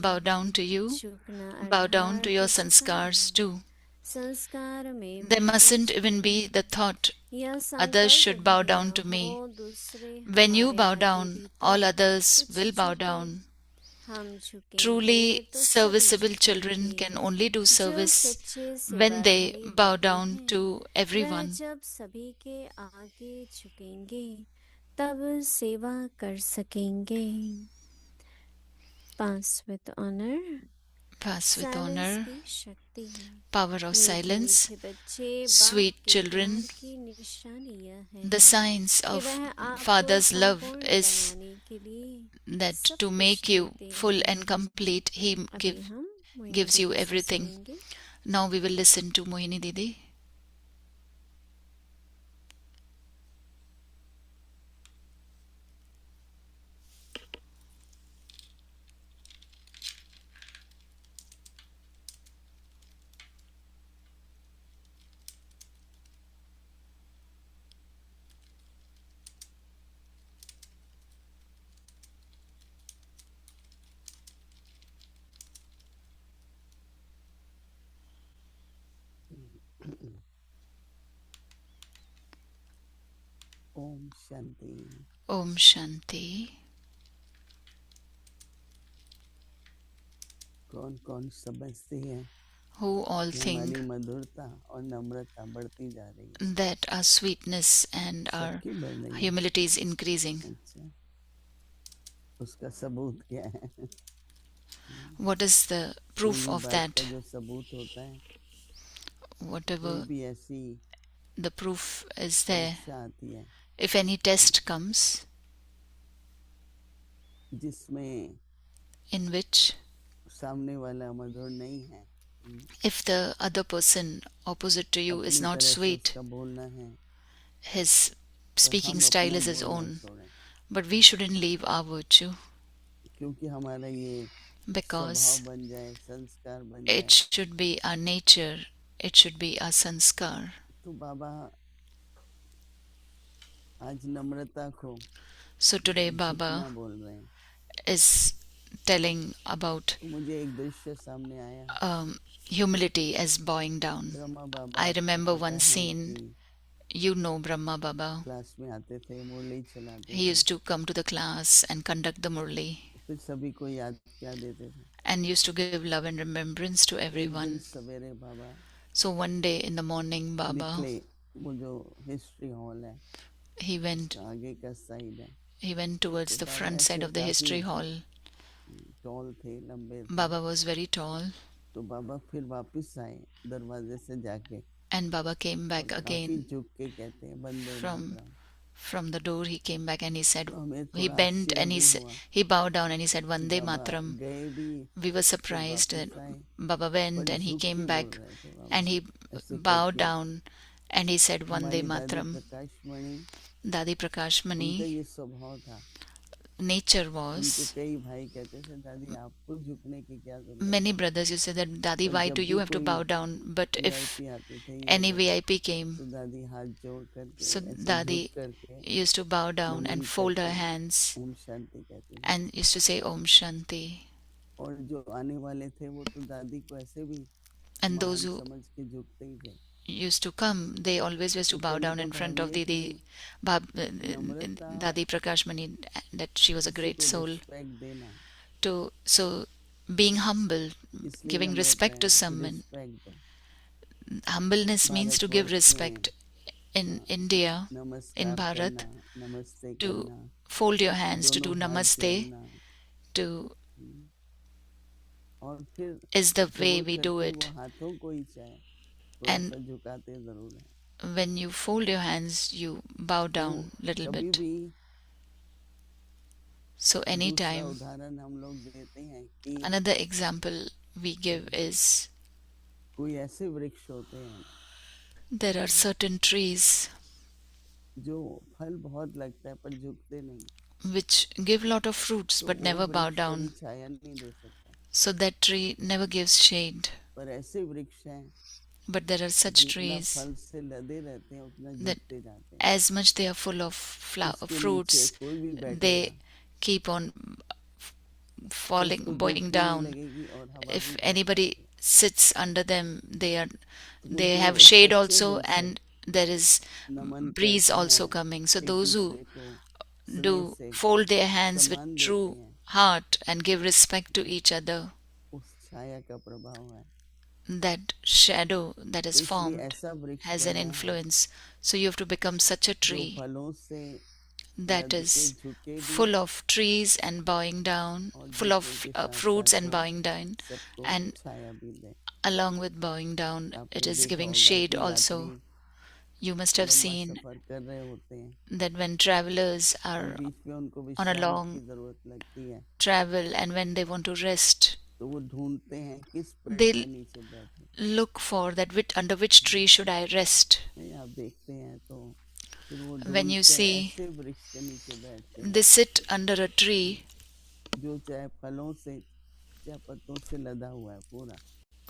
bow down to you, bow down to your sanskars too. There mustn't even be the thought others should bow down to me. When you bow down, all others will bow down. Truly serviceable children can only do service when they bow down to everyone. Pass with honor. Pass with honor. Power of silence. Sweet children, the signs of Father's love is that to make you full and complete, He gives you everything. Now we will listen to Mohini Didi. Om Shanti. Om Shanti. कौन कौन समझते हैं Who all कि think हमारी मधुरता और नम्रता बढ़ती जा रही है? that our sweetness and our सबकी बढ़ रही है। humility is increasing? अच्छा, उसका सबूत क्या है? What is the proof कोई of बात that? का जो सबूत होता है, कोई Whatever भी ऐसी the proof is there, परीक्षा आती है if any test comes जिसमें in which सामने वाला मधुर नहीं है, if the other person opposite to you is अपनी not तरह से sweet, उसका बोलना है, his तो speaking हम style अपना is his बोलना own. छोड़ें, But we shouldn't leave our virtue क्योंकि हमारा ये because स्वभाव बन जाए, संस्कार बन जाए। it should be our nature, it should be our sanskar. तो बाबा आज नम्रता को So today झुकना Baba बोल रहे हैं। is telling about तो मुझे एक दृश्य सामने आया। humility as bowing down. Brahma Baba I remember पता one है scene. कि You know Brahma Baba. Class में आते थे, मुरली चलाते He थे, used to come to the class and conduct the Murli फिर सभी को याद क्या देते थे। and used to give love and remembrance to एक दिन everyone. सवेरे बाबा So one day in the morning, Baba, निकले, वो जो हिस्ट्री हॉल है he went उसका आगे का साइड है, he went towards तो the बाबा front side ऐसे of the काफी history hall. टॉल थे, लंबे थे। Baba was very tall तो बाबा फिर वापस आए दरवाजे से जाके, and Baba came back और काफी again झुक के कहते हैं वंदे from Mataram. from the door. He came back and he said, तो हमें he थोड़ा bent and आश्चर्य भी हुआ he bowed down and he said, कि Vande बाबा Matram. गए भी, We were फिर surprised that वापस आए, Baba went पर and he झुक came के बोल back रहे थे बाबा, and he ऐसे bowed करके। down and he said, Vande हमारी दादी Matram. प्रकाश मणि, Dadi Prakash उनका Mani ये स्वभाव था। nature उनके was, कई भाई कहते थे दादी आपको झुकने की क्या जरूरत many है, brothers used to say that, Dadi, पर why जब do भी you have to कोई bow down? But if VIP आते थे any ये लोग, VIP came, तो दादी हाथ जोड़ करके so ऐसे झुक Dadi करके used to bow down Naman and fold her करके hands ओम शांति कहती थी। and used to say Om Shanti. और जो आने वाले थे वो तो दादी को ऐसे भी And those महान who समझ के झुकते ही थे। used to come, they always used to तो bow कहने down का in भाव front of ये कि नम्रता, Dadi Prakash Mani, that she was a किसी great को soul. रिस्पेक्ट देना, So being humble, इसलिए giving नम्रता respect to है कि someone. रिस्पेक्ट दो। Humbleness means to give Bharatvarsh में respect. In India, in नमस्कार Bharat, करना, नमस्ते to करना, fold your hands, to दोनों do हाथ namaste, जोड़ना, to और फिर is the way जोड़ we do करके it. वो हाथों को ही चाहे थोड़ा And सा झुकाते जरूर है। when you fold your hands, you bow तो down little कभी bit. भी So दूसरा anytime, उदाहरण हम लोग देते हैं कि another example we give is कोई ऐसे वृक्ष होते हैं there are certain trees जो फल बहुत लगता है पर झुकते नहीं, which give lot of fruits तो but वो never bow वृक्ष कभी down. छाया नहीं दे सकता। So that tree never gives shade. पर ऐसे वृक्ष हैं But there are such जितना trees फल से लदे रहते हैं उतना that झुकते जाते हैं। as much they are full of उसके नीचे fruits, कोई भी बैठेगा they keep on falling, उसको bowing धूप भी नहीं down. लगेगी और हवा If भी anybody sits under them, they वो जो have shade सच्चे also, दिल से and there is Naman breeze करते also हैं, coming. So एक those who दूसरे को स्नेह do से fold their hands with सम्मान देते true हैं, heart and give respect to each other, उस छाया का प्रभाव है। that shadow that is तो इसलिए formed ऐसा वृक्ष has an बनना है influence. So you have to become such a जो tree फलों से that लद के is झुके भी full of trees and bowing down, और full झुकने of के साथ fruits साथ and वो bowing down, सबको and छाया भी दे। along with bowing down, it आपने is देखा giving होगा shade कि also. यात्री You must have लंबा seen सफर कर रहे होते हैं that when travelers और are बीच में उनको on a विश्राम long की जरूरत लगती है, travel and when they want to rest, तो वो ढूंढते हैं किस पेड़ they के नीचे बैठे। look for that under which tree should I rest. नहीं, आप देखते हैं तो फिर वो When you ढूंढते see, ऐसे वृक्ष के नीचे बैठते they हैं sit under a tree, जो चाहे फलों से चाहे पत्तों से लदा हुआ है पूरा,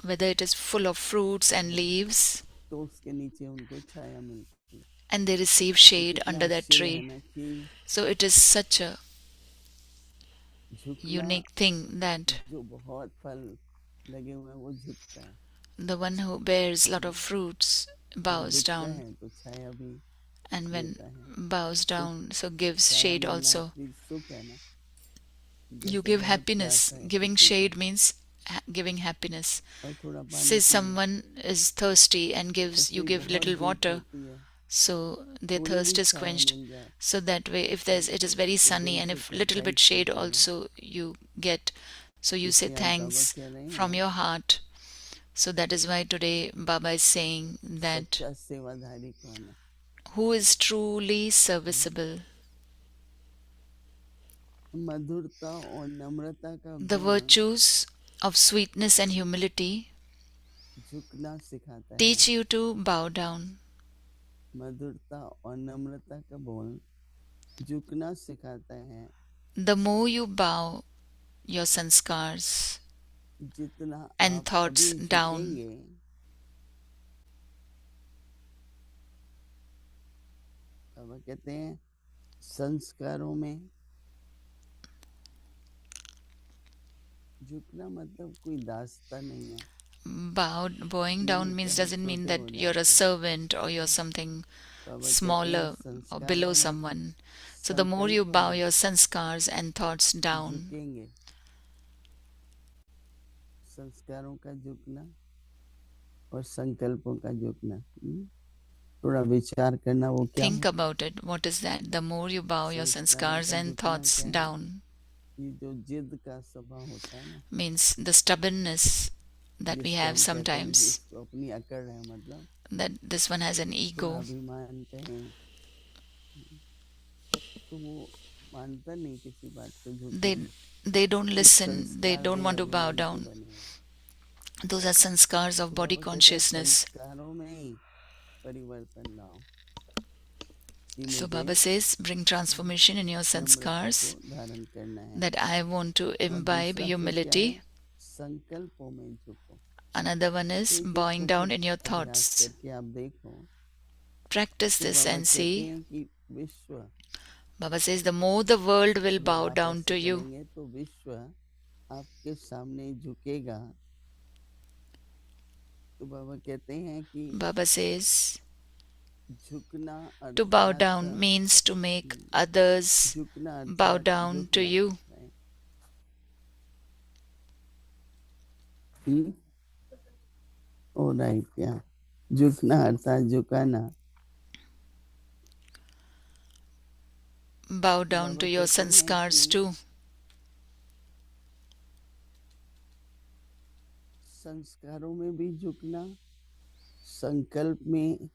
whether it is full of fruits and leaves, तो उसके नीचे उनको छाया मिलती है। and they receive तो shade कितना under that आश्चर्य है tree. ना कि So it is such a झुकना unique thing that जो बहुत फल लगे हुए हैं वो झुकता है, the one who bears lot of fruits और bows झुकता down, है तो छाया भी and when देता है। bows down, so gives छाया shade मिलना also. भी सुख है ना, You जैसे give बहुत happiness. प्यासा है Giving किसी shade means giving happiness. को और थोड़ा Say पानी पिए someone is thirsty and तो you फिर give बहुत little धूप water, होती है, so their थोड़ी thirst भी is छाया quenched. मिल जाए So that way, if it is very तो sunny दिल and से if कुछ little bit थैंक्स shade कहते हैं। also you get, so you say इसलिए आज बाबा thanks कह रहे from हैं your heart. So that is why today Baba is saying that सच्चा सेवाधारी कौन है, who is truly serviceable. मधुरता और नम्रता का The गुण virtues of sweetness and humility झुकना सिखाता है। teach you to bow down. मधुरता और नम्रता का बोल झुकना सिखाता है। The more you bow your sanskars जितना and आप thoughts अभी down, झुकेंगे, बाबा कहते हैं संस्कारों में झुकना मतलब कोई दास्ता नहीं है। bowing down means doesn't mean that you're a servant or you're something बाबा कहते हैं smaller or below संस्कारों में someone. So the more you संकल्पों bow में your sanskars and thoughts down, झुकेंगे। संस्कारों का झुकना और संकल्पों का झुकना, थोड़ा विचार करना वो क्या think about it. What is that? The more you bow your संस्कारों sanskars का and झुकना thoughts क्या है? down ये जो जिद का स्वभाव होता है ना, means the stubbornness that we जिसको have हम कहते हैं कि sometimes, इसको अपनी अकड़ है, मतलब that this one has an थोड़ा ego. अभिमान कहें, तो वो मानता नहीं किसी बात को, They झुकना। they don't कुछ listen. They संस्कार don't want to bow देहाभिमान के down. बने हैं। Those are sanskars of तो body बाबा कहते हैं consciousness. संस्कारों में ही परिवर्तन लाओ कि So मुझे Baba says, bring transformation in your Namrata sanskars, को धारण करना है। that I want to और imbibe दूसरा फिर क्या humility. है, संकल्पों में झुको। Another one is एक bowing एक down कुछ in your अभ्यास thoughts. करके आप देखो Practice कि this बाबा and कहते see. हैं कि विश्व Baba says, the more the world will जब bow आप down ऐसे to you, करेंगे तो विश्व आपके सामने झुकेगा। तो बाबा कहते हैं कि Baba says, झुकना to bow अर्थात down means to make others झुकना bow अर्थात down to झुकना। you. ओ राइट, क्या झुकना अर्थात झुकाना। Bow down Baba to your कहते हैं sanskars कि too. संस्कारों में भी झुकना, संकल्प में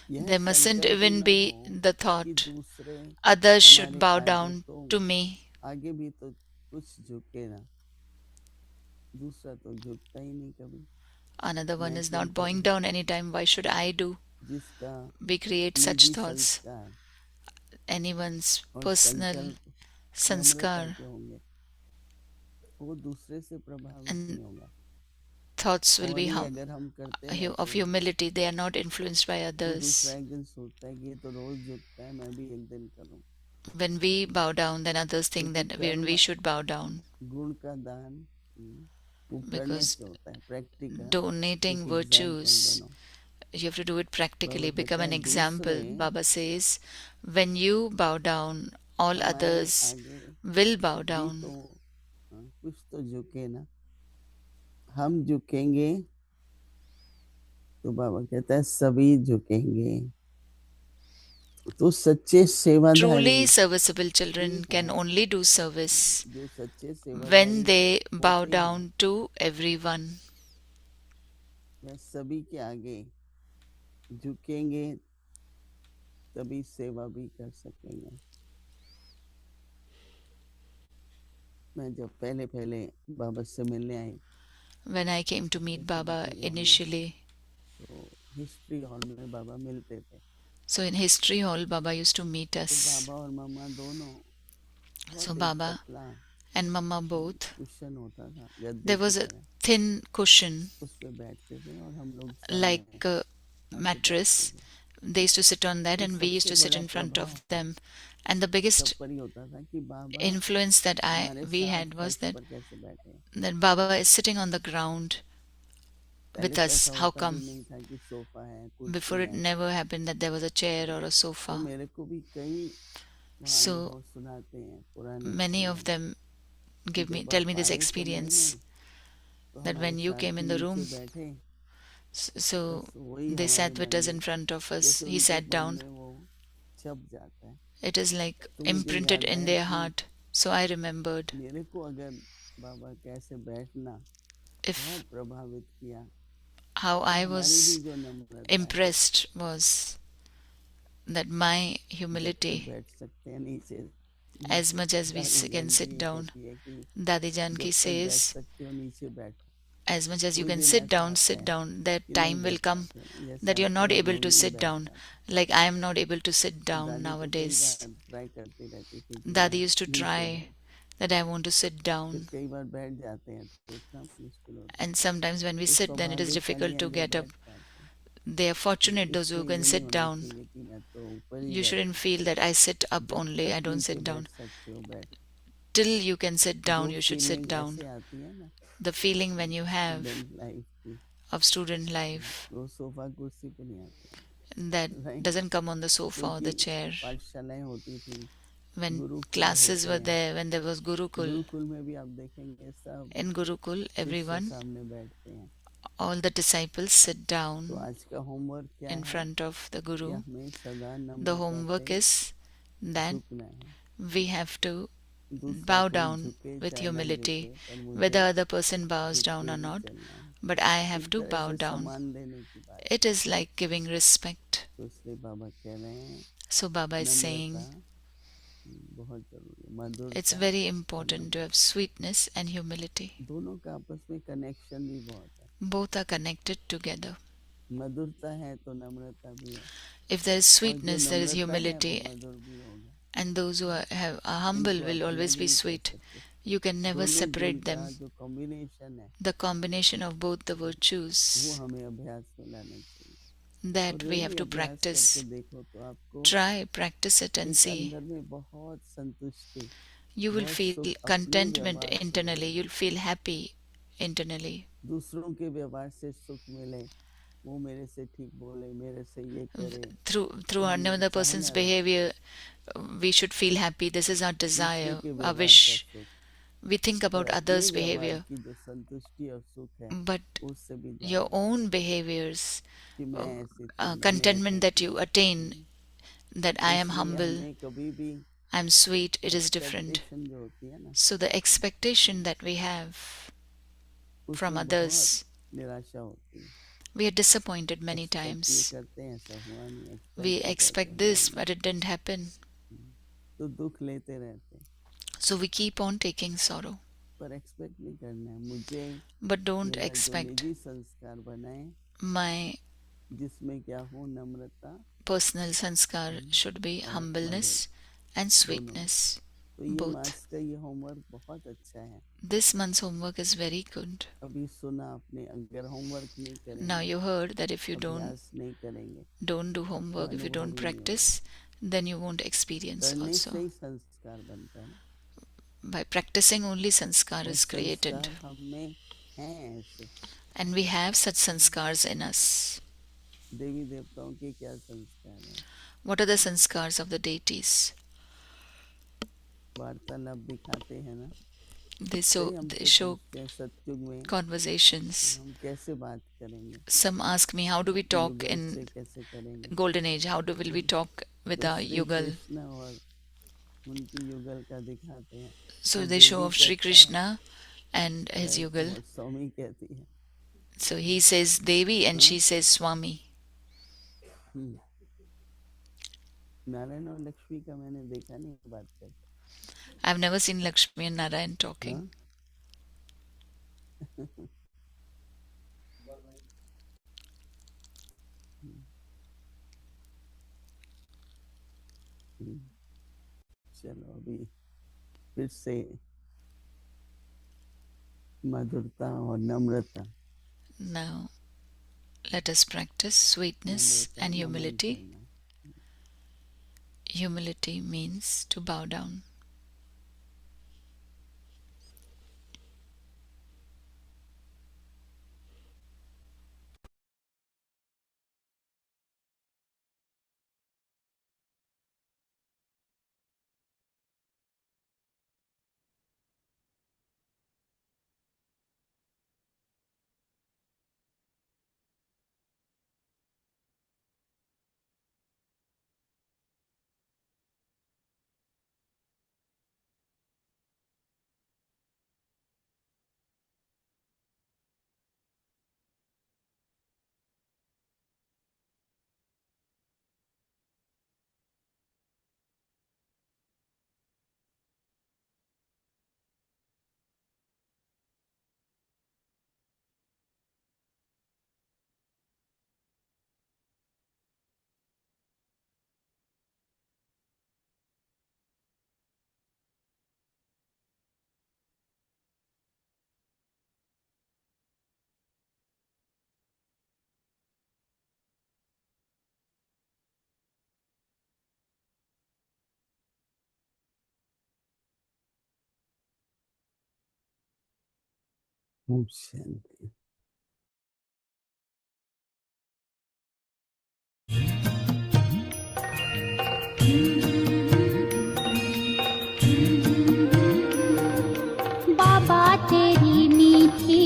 यह There mustn't संकल्प even न be हो the कि thought, दूसरे others should हमारे bow आगे down तो to me. आगे भी तो कुछ झुके ना, दूसरा तो झुकता ही नहीं कभी। Another one मैं is क्यों not bowing करूं? down anytime. Why should I do? जिसका We create such निजी thoughts. संस्कार Anyone's और personal संकल्प नम्रता sanskar के होंगे, वो दूसरे से प्रभावित and नहीं होगा। thoughts will और be ये अगर हम करते of रहते हैं humility. They are not influenced by तो others. दूसरा एक दिन सोचता है कि ये तो रोज झुकता है, मैं भी एक दिन करूं। When we bow down, then others think that when we should bow down. गुण का दान वो करने Because से होता है, प्रैक्टिकल donating एक virtues, एग्जाम्पल बनो. you have to do it practically, Baba become कहता an है example. दूसरे Baba says, when you bow down, all हमारे others आगे will bow भी down. तो कुछ तो झुके ना. हम झुकेंगे तो बाबा कहता है सभी झुकेंगे. तो सच्चे सेवाधारी, Truly serviceable children can only do service जो सच्चे सेवाधारी when they bow होते हैं, down to everyone. वह सभी के आगे झुकेंगे तभी सेवा भी कर सकेंगे. मैं जब पहले बाबा से मिलने आई When I came to meet Baba initially, तो हिस्ट्री हॉल में बाबा मिलते थे. so in history hall, Baba used to meet तो us. बाबा और मम्मा दोनों So बहुत Baba एक पतला and Mama both, कुशन होता था, गद्दे there की was a तरह, thin cushion उस पे बैठते थे और हम लोग सामने like a आके mattress. बैठते थे. They used to sit on that, ये and we used to सबसे sit बड़ा in front प्रभाव of them. And the biggest तब पर ही होता था कि बाबा influence that हमारे we साथ had was फर्श that पर कैसे बैठे. that Baba is sitting on the ground with पहले तो us. ऐसा How होता भी come? नहीं था कि सोफा है, कुर्सी Before it है. never happened that there was a chair or a तो sofa. मेरे को भी कई वहाँ So अनुभव सुनाते हैं पुराने many समय of them कि जब tell आप me this आए कमरे experience में तो that हमारे when you साथ came in the नीचे room, बैठे, so बस वही they हमारे sat with मन us in में front of us. जैसे He उनके sat मन down. में वो छप जाता है. It is like तो मुझे imprinted याद in आया their कि heart. So I remembered मेरे को अगर बाबा कैसे बैठना if बहुत प्रभावित किया. how I हमारी भी was जो नम्रता है, impressed was that my जब तक humility, बैठ सकते हैं नीचे. as much as we दादी can जान sit जी down. कहती है कि Dadi जब Janki तक बैठ says, सकते हो नीचे बैठो. as much as you कोई can दिन sit ऐसा down, आता sit है down. That कि नहीं time will बैठ come पाते, जैसे that you're not आजकल हम able लोग to नहीं sit बैठ down. पाते. Like I am not able to sit तो down दादी तो कई nowadays. बार ट्राई करती रहती थी कि Dadi मैं used to नीचे try बैठ. that I want to sit फिर down. कई बार बैठ जाते हैं तो इतना मुश्किल होता है. And sometimes when we तो sit, then it is सौभाग्यशाली difficult हैं to जो get up. बैठ पाते हैं. They are fortunate, those इससे who can ये नहीं sit होना down. चाहिए कि मैं तो ऊपर ही You बैठ. shouldn't feel that I sit up जब only, I तक don't नीचे sit बैठ down. सकते हो बैठ. Till you can sit down, जो you should sit feeling down. ऐसे आती है ना The feeling when you have student life की, of student life, वो सोफा कुर्सी पे नहीं आती. that Right. doesn't come on the sofa or the क्योंकि chair. पाठशालाएं होती थी, When गुरुकुल classes होते were हैं. there, when there was Gurukul, Gurukul में भी आप देखेंगे सब in Gurukul, शिष्य everyone, सामने बैठते हैं. all the disciples sit तो down आज का होमवर्क क्या in है front of the कि Guru. हमें सदा The नम्रता homework से is that झुकना है. we have to दूसरा bow कोई down झुके with चाहे ना humility, झुके, पर मुझे whether other person bows झुक down के or ही not, चलना है. but I have एक to तरह bow से down. सम्मान देने की बात. It is like giving respect. तो इसलिए बाबा कह रहे हैं So Baba is saying नम्रता बहुत जरूरी है. it's मधुरता very important to have sweetness and humility. दोनों का आपस में कनेक्शन भी बहुत है. Both are connected together. मधुरता है तो नम्रता भी है. If there is और जो sweetness, there is नम्रता है humility, वो मधुर भी होगा. and those who are humble इनको will आप always अलग be नहीं कर sweet. सकते. You can never दोनों गुण separate का them. जो कॉम्बिनेशन है The combination of both the वो virtues हमें अभ्यास में लाना चाहिए. that और we यदि have to अभ्यास practice. करके देखो तो आपको Try, practice it and एक see. अंदर में बहुत संतुष्टि, You will बहुत feel सुख अपने contentment व्यवहार से internally. मिले. You'll feel happy internally. दूसरों के व्यवहार से सुख मिले. वो मेरे से ठीक बोले, मेरे से ये करे. Through हम another person's चाहना रहे behavior, we should feel happy. This is our दूसरे desire, के our व्यवहार का wish. सुख. We think पर about अपने others' व्यवहार behavior, की जो संतुष्टि और सुख है but उससे भी your ज्यादा own behaviors, कि मैं ऐसी थी, मैंने contentment ऐसा that you किया. attain, that I am इसलिए humble, हमें कभी भी I am sweet, it is different. expectation जो होती है ना So the expectation that we have from उसमें others, बहुत निराशा होती है. we are disappointed many Expect ये times. करते हैं, ऐसा हुआ नहीं. Expect We ये करते expect हैं, this, हुआ but it didn't happen. नहीं. तो दुख लेते रहते हैं. So we keep on taking sorrow. पर एक्सपेक्ट नहीं करना है. मुझे But don't मेरा जो expect निजी संस्कार बनाए my जिसमें क्या हो नम्रता. personal sanskar should be humbleness and sweetness. तो ये Both. मास का ये होमवर्क बहुत अच्छा है. This month's homework is very good. अभी सुना आपने, अगर होमवर्क नहीं करेंगे, Now you heard that if you don't अभ्यास नहीं करेंगे, do homework, if you don't अनुभव ही नहीं practice, then you won't experience करने से also. ही संस्कार बनता है ना, By practicing only sanskar और is created. संस्कार हम में हैं ऐसे। And we have such sanskars in us. देवी देवताओं के क्या संस्कार हैं? What are the sanskars of the deities? वार्तालाप दिखाते हैं ना, They हमसे show पूछते हैं सतयुग में conversations. हम कैसे बात करेंगे, Some ask me, how do we talk युगल in से कैसे करेंगे। golden age? How will we talk with तो a श्री yugal? कृष्ण और उनकी युगल का दिखाते हैं। So तो they show Devi of Sri कहता Krishna and है, his yugal. और स्वामी कहती है। So he says Devi and she says Swami. Narayan और लक्ष्मी का मैंने देखा नहीं बात करते। I've never seen Lakshmi and Narayan talking. चलो अभी फिर से मधुरता और नम्रता। Now let us practice sweetness and humility. Humility means to bow down. शांति। बाबा तेरी मीठी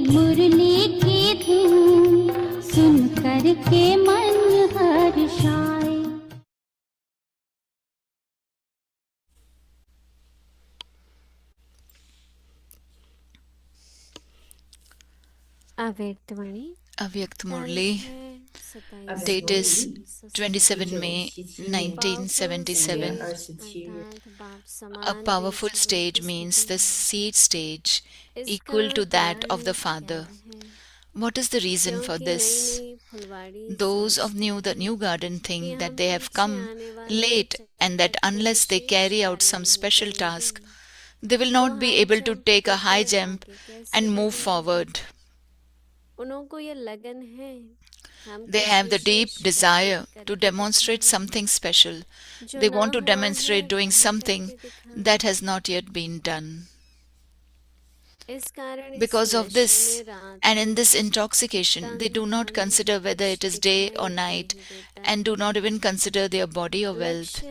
मुरली की धुन सुन कर के मन हर्षाए। अव्यक्तवाणी Avyakt Murli. Date is 27 May 1977. A powerful stage means the seed stage equal to that of the father. What is the reason for this? Those of the new garden think that they have come late and that unless they carry out some special task, they will not be able to take a high jump and move forward. They have the deep desire to demonstrate something special. They want to demonstrate doing something that has not yet been done. Because of this, and in this intoxication, they do not consider whether it is day or night, and do not even consider their body or wealth.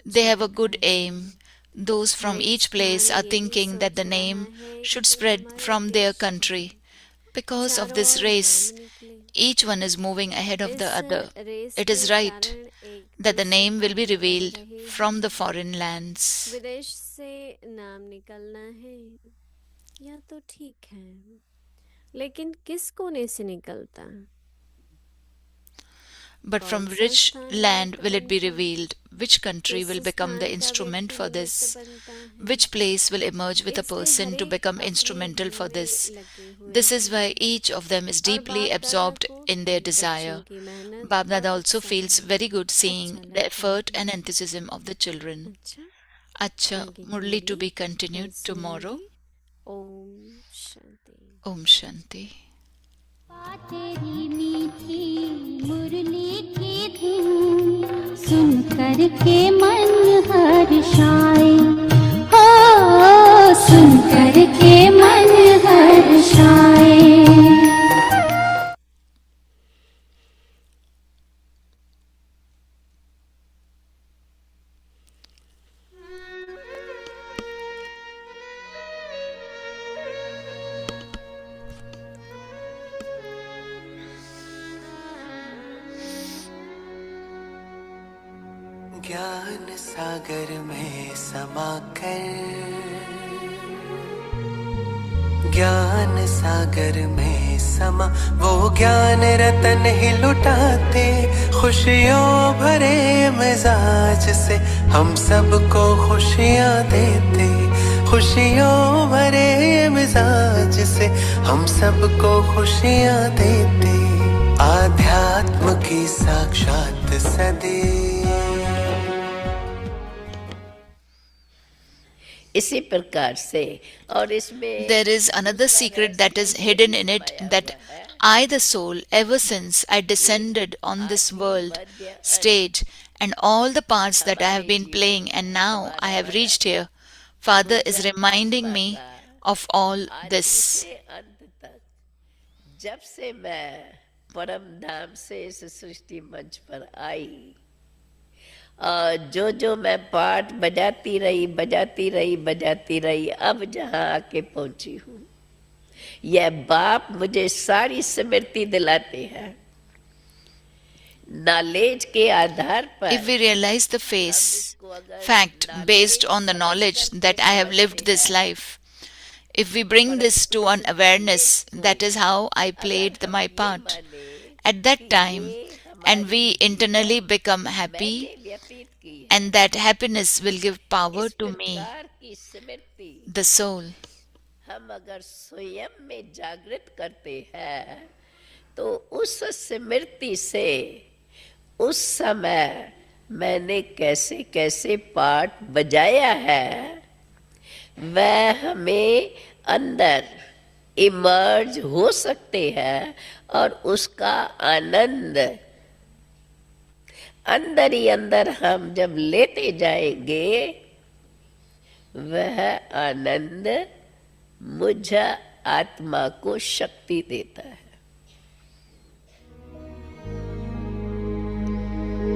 They have a good aim. Those from each place are thinking that the name should spread from their country. Because of this race, each one is moving ahead of the other. It is right that the name will be revealed from the foreign lands. विदेश से नाम निकलना है या तो ठीक है, लेकिन किस कोने से निकलता? But from which land will it be revealed? Which country will become the instrument for this? Which place will emerge with a person to become instrumental for this? This is why each of them is deeply absorbed in their desire. Bab Dada also feels very good seeing the effort and enthusiasm of the children. Acha, Murli to be continued tomorrow. Om Shanti. Om Shanti. तेरी मीठी मुरली की धुन सुन करके मन हर्षाए, हो सुन करके मन हर्षाए। ज्ञान सागर में समाकर, ज्ञान सागर में समा वो ज्ञान रतन ही लुटाते, खुशियों भरे मिजाज से हम सबको खुशियाँ देते, खुशियों भरे मिजाज से हम सबको खुशियाँ देते। आध्यात्म की साक्षात सदी। इसी प्रकार से और इसमें There is another secret that is hidden in it, that I, the soul, ever since I descended on this world stage and all the parts that I have been playing, and now I have reached here, Father is reminding me of all this. अंत तक जब से मैं परम धाम से इस सृष्टि मंच पर आई, जो मैं पाठ बजाती रही, अब जहाँ आके पहुंची हूँ, यह बाप मुझे सारी स्मृति दिलाते हैं। नॉलेज के आधार पर If we realize the fact based on the knowledge that I have lived this life, if we bring this to an awareness, that is how I played my part at that time, and we internally become happy, and that happiness will give power to me, the soul. हम अगर स्वयं में जागृत करते हैं तो उस स्मृति से उस समय मैंने कैसे कैसे पाठ बजाया है, वह हमें अंदर इमर्ज हो सकते हैं और उसका आनंद अंदर ही अंदर हम जब लेते जाएंगे, वह आनंद मुझ आत्मा को शक्ति देता है।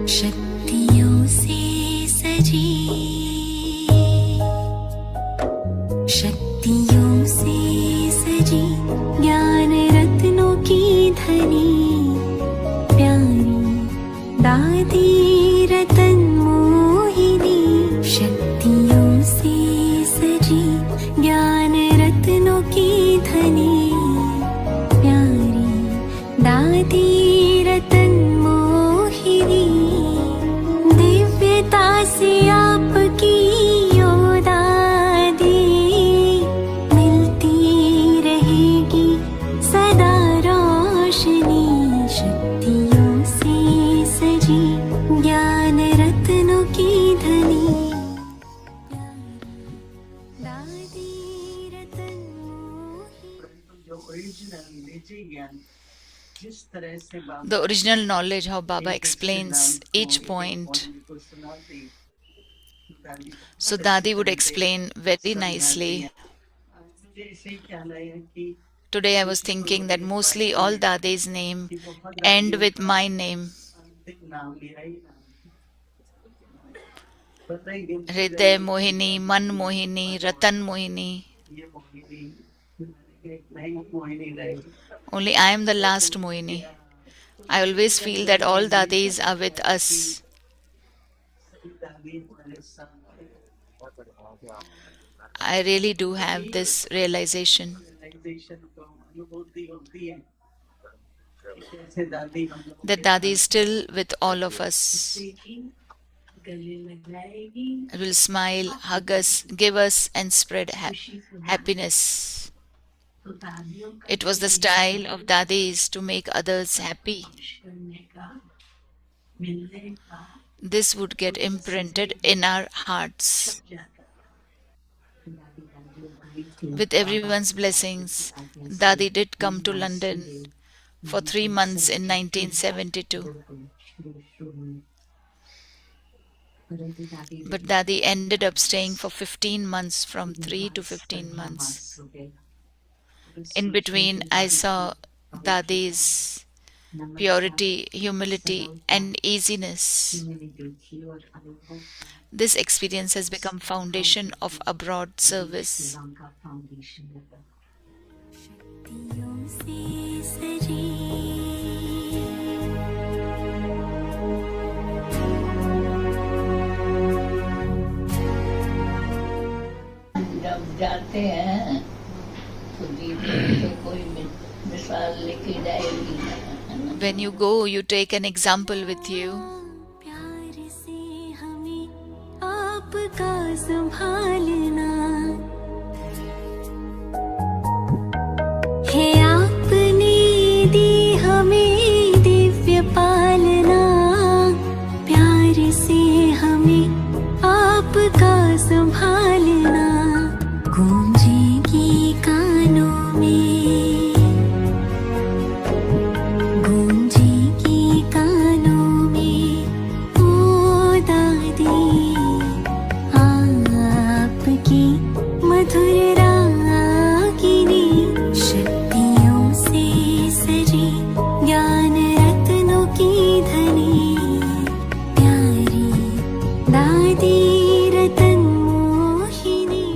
शक्तियों से सजी, शक्तियों से सजी ज्ञान रत्नों की धनी, प्यारी दादी रतन मोहिनी। शक्तियों से सजी ज्ञान रत्नों की धनी, प्यारी दादी रतन मोहिनी। दिव्यता से आपकी यो दादी मिलती रहेगी सदा रोशनी। शक्तियों से सजी ज्ञान रत्नों की धनी, दादी रतन The original knowledge, how Baba explains each point. So Dadi would explain very nicely. Today I was thinking that mostly all Dadi's name end with my name. Hriday Mohini, Man Mohini, Ratan Mohini. Only I am the last Mohini. I always feel that all Dadis are with us. I really do have this realization that Dadi is still with all of us. Will smile, hug us, give us and spread happiness. It was the style of Dadis to make others happy. This would get imprinted in our hearts. With everyone's blessings, Dadi did come to London for 3 months in 1972. But Dadi ended up staying for 15 months, from 3 to 15 months. In between, I saw Dadi's purity, humility, and easiness. This experience has become foundation of abroad service. शक्तियों से सजी जब जाते हैं तो दीदी तो कोई मिसाल लेके जाएगी ना। When you go, you take an example with you. प्यार से हमें आपका संभालना है, आपने दी हमें दिव्य पालना। प्यार से हमें आपका संभालना गूंजेगी कानों में, गूंजेगी कानों में ओ दादी आपकी मधुर रागिनी। शक्तियों से सजी ज्ञान रत्नों की धनी प्यारी दादी रतन Mohini.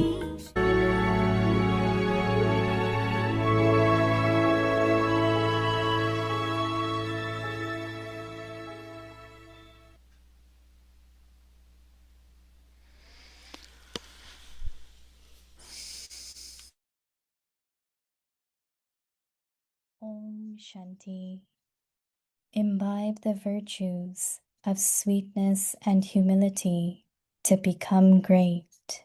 Om Shanti. Imbibe the virtues of sweetness and humility to become great,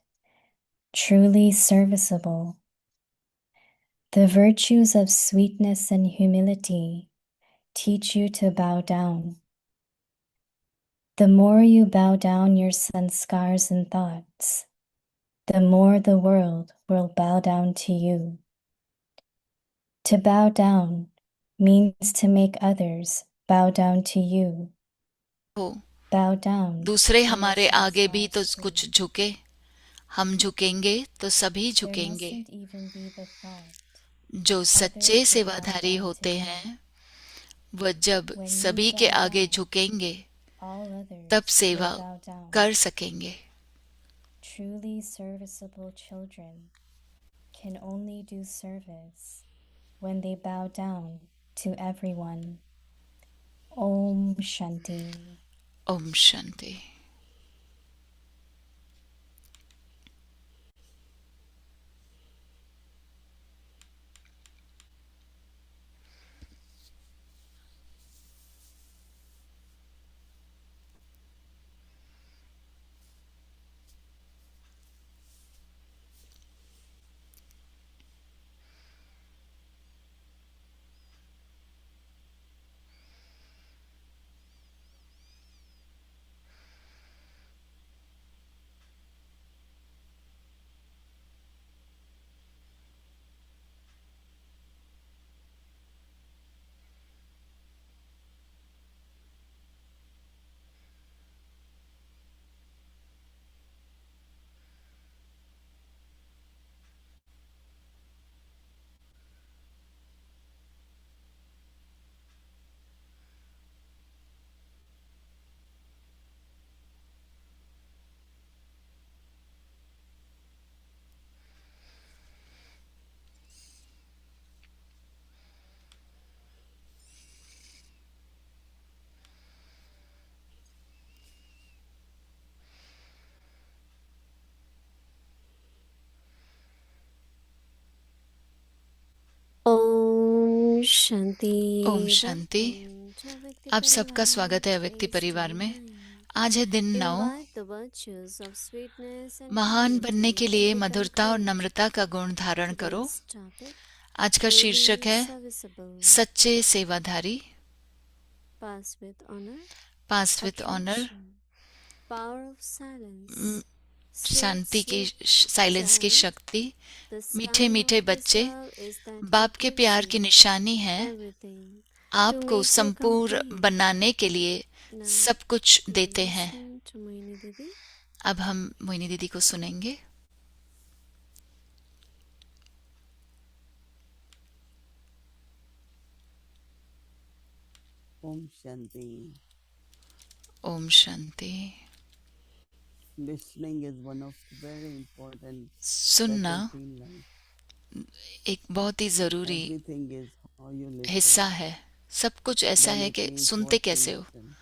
truly serviceable. The virtues of sweetness and humility teach you to bow down. The more you bow down your sanskars and thoughts, the more the world will bow down to you. To bow down means to make others bow down to you. हो, Bow down. दूसरे to your हमारे आगे भी तो sanskars कुछ too. झुके, हम झुकेंगे तो सभी There झुकेंगे। mustn't even be the thought. जो सच्चे सेवाधारी होते हैं, वह जब When you सभी के bow आगे down, झुकेंगे all others तब will सेवा bow down. कर सकेंगे। Truly serviceable children can only do service when they bow down to everyone. Om Shanti. Om शांति। ओम शांति। ओम शांति। आप सबका स्वागत है अव्यक्ति परिवार में। आज है दिन 9। महान बनने के लिए मधुरता और नम्रता का गुण धारण करो। आज का शीर्षक है सच्चे सेवाधारी, पास विद ऑनर। शांति की, साइलेंस की शक्ति। मीठे मीठे बच्चे बाप के प्यार की निशानी है। आपको make you संपूर्ण complete. बनाने के लिए Now, सब कुछ देते हैं। listen to Moini Didi. अब हम मोहिनी दीदी को सुनेंगे। Om Shanti. Om Shanti. Listening is one of the very important सुनना faculty in life. एक बहुत ही जरूरी Everything is how you listen. हिस्सा है। सब कुछ ऐसा Then है it कि means सुनते what you कैसे हो, listen.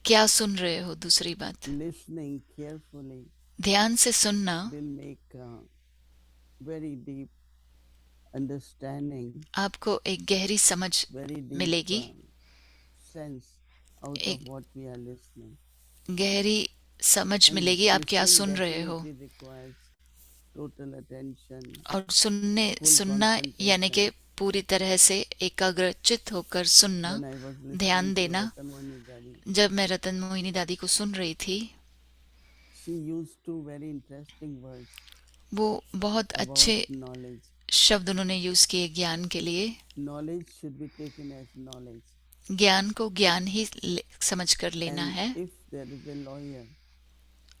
क्या सुन रहे हो। दूसरी बात, Listening carefully ध्यान से सुनना will make very deep understanding, आपको एक गहरी समझ very deep मिलेगी, sense out एक of what we are listening. गहरी समझ And मिलेगी आप क्या listening सुन रहे हो। definitely requires total attention, और सुनना concentration. यानी कि पूरी तरह से एकाग्रचित होकर सुनना, When I was listening ध्यान to देना। Ratanmani Daddy, जब मैं रतन मोहिनी दादी को सुन रही थी, she used two very interesting words वो बहुत about अच्छे knowledge. शब्द उन्होंने यूज किए ज्ञान के लिए। Knowledge should be taken as knowledge. ज्ञान को ज्ञान ही समझ कर लेना And है। if there is a lawyer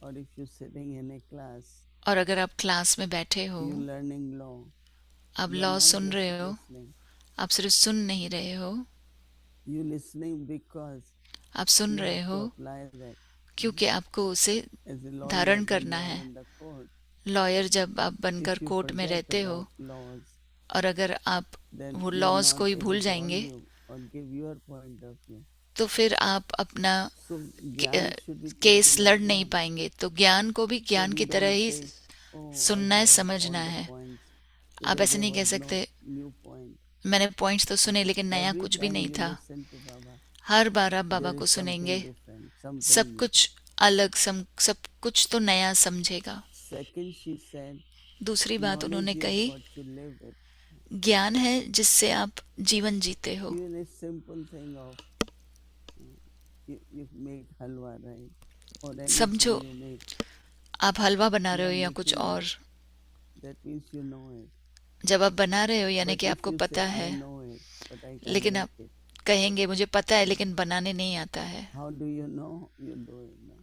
or if you're sitting in a class, और अगर आप क्लास में बैठे हो, you learning law, आप you are law not soon just रहे हो, listening. आप सिर्फ सुन नहीं रहे हो, You listening because आप सुन you रहे have to हो apply that. क्योंकि आपको उसे As a lawyer, धारण when करना you are है। in the court, लॉयर जब आप बनकर if you कोर्ट में forget रहते हो about laws, और अगर आप then वो you are लॉज not को ही able भूल to जाएंगे, argue or give your point of view. तो फिर आप अपना So ज्ञान should be केस taken लड़ as नहीं ज्ञान. पाएंगे। तो ज्ञान को भी So ज्ञान we की तरह don't ही say, oh, सुनना है, I heard समझना all the है। points. आप Today ऐसे there नहीं कह was no सकते new point. मैंने पॉइंट्स तो सुने लेकिन नया Every कुछ भी time नहीं you था। listen to Baba, हर बार आप बाबा there को is something सुनेंगे, different, something सब new. कुछ अलग, सब कुछ तो नया समझेगा। Second, she said, दूसरी बात उन्होंने knowledge is कही, what you live with. ज्ञान है जिससे आप जीवन जीते हो। Even a simple thing of you make halwa, right? Or anything समझो you make, आप हलवा बना you रहे are हो या making कुछ it. और, That means you know it. जब आप बना रहे हो यानी But कि if आपको you पता say, I है, know it, but I can't लेकिन आप make it. कहेंगे मुझे पता है लेकिन बनाने नहीं आता है, How do you know? You do it. No?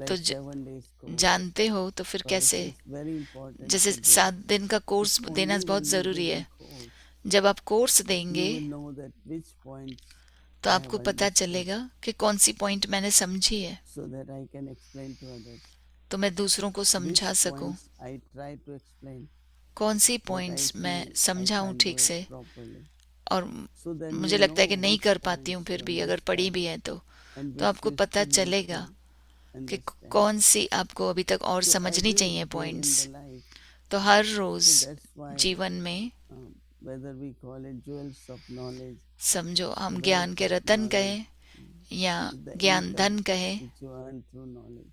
तो Like 7 days course. जानते हो तो फिर Baba कैसे। says, very important जैसे to do. 7 दिन का कोर्स Only देना when बहुत you जरूरी give है। a course, जब आप कोर्स you देंगे will know that which points तो I आपको have पता understood, चलेगा कि कौन सी पॉइंट मैंने समझी है, so that I can explain to others. तो मैं दूसरों को Which समझा सकूं। points I try to explain, कौन सी but I पॉइंट्स मैं feel I समझाऊं can't do ठीक it से, properly. और So then मुझे you लगता है know कि नहीं which कर पाती points हूँ, to फिर भी अगर पढ़ी understand भी है तो and तो which आपको we पता still need चलेगा to कि understand. कौन सी आपको अभी तक और So समझनी every चाहिए day in points. the life, तो हर so रोज that's why जीवन में whether we call it jewels of knowledge, समझो हम wealth ज्ञान के of रतन knowledge, कहें या the ज्ञान income धन कहें which you earn through knowledge.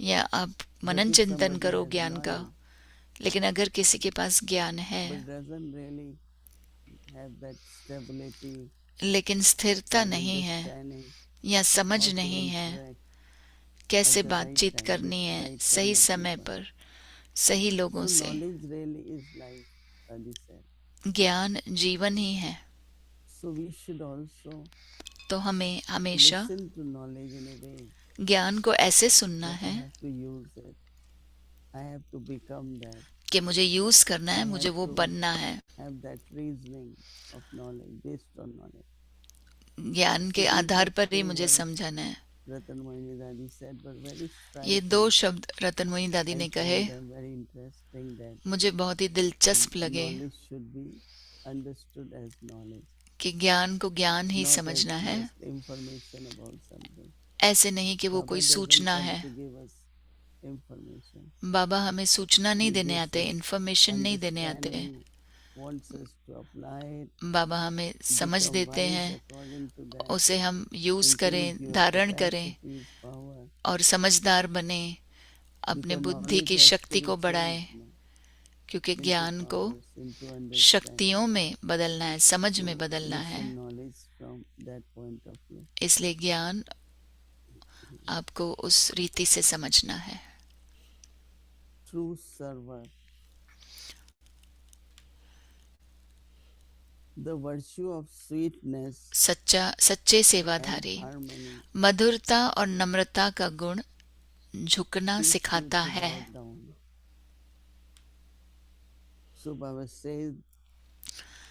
या आप But मनन if चिंतन somebody करो has ज्ञान का, knowledge लेकिन अगर किसी के पास ज्ञान है but doesn't really have that stability लेकिन स्थिरता or नहीं है understanding या समझ how to नहीं है interact कैसे at the right बातचीत time करनी with है right सही kind of समय people. पर सही लोगों So से। knowledge really is life, Adi said. ज्ञान जीवन ही है। So we should also तो हमें हमेशा listen to knowledge in a way ज्ञान को ऐसे सुनना that I है have to use it. I have to become that. कि मुझे यूज करना है, I मुझे have वो to बनना है। have that reasoning of knowledge based on knowledge. ज्ञान के So these आधार are पर ही two मुझे words समझाना है। Ratan Moini Dadi said, but very ये striking. 2 शब्द रतन मोहिनी दादी I ने कहे, found them very interesting that मुझे बहुत ही दिलचस्प लगे knowledge should be understood as knowledge, कि ज्ञान को ज्ञान ही not as समझना है, just information about something. ऐसे नहीं कि वो Baba कोई doesn't सूचना come है। to give us information. बाबा हमें सूचना नहीं He देने gives आते, us इन्फॉर्मेशन नहीं देने आते। understanding, wants us to apply it, बाबा हमें समझ become देते wise हैं, according to that, उसे हम यूज increase करें, your धारण करें capacities, power, और समझदार बने, अपने because बुद्धि knowledge की has to शक्ति be को बढ़ाएं, changed, no? क्योंकि into ज्ञान को powers, into understanding. शक्तियों में बदलना है, समझ में So बदलना है। listen knowledge from that point of view. इसलिए ज्ञान आपको उस रीति से समझना है। True server the virtue of sweetness सच्चे सेवाधारी and harmony मधुरता और नम्रता का गुण झुकना teach you सिखाता to है। bow down. So Baba says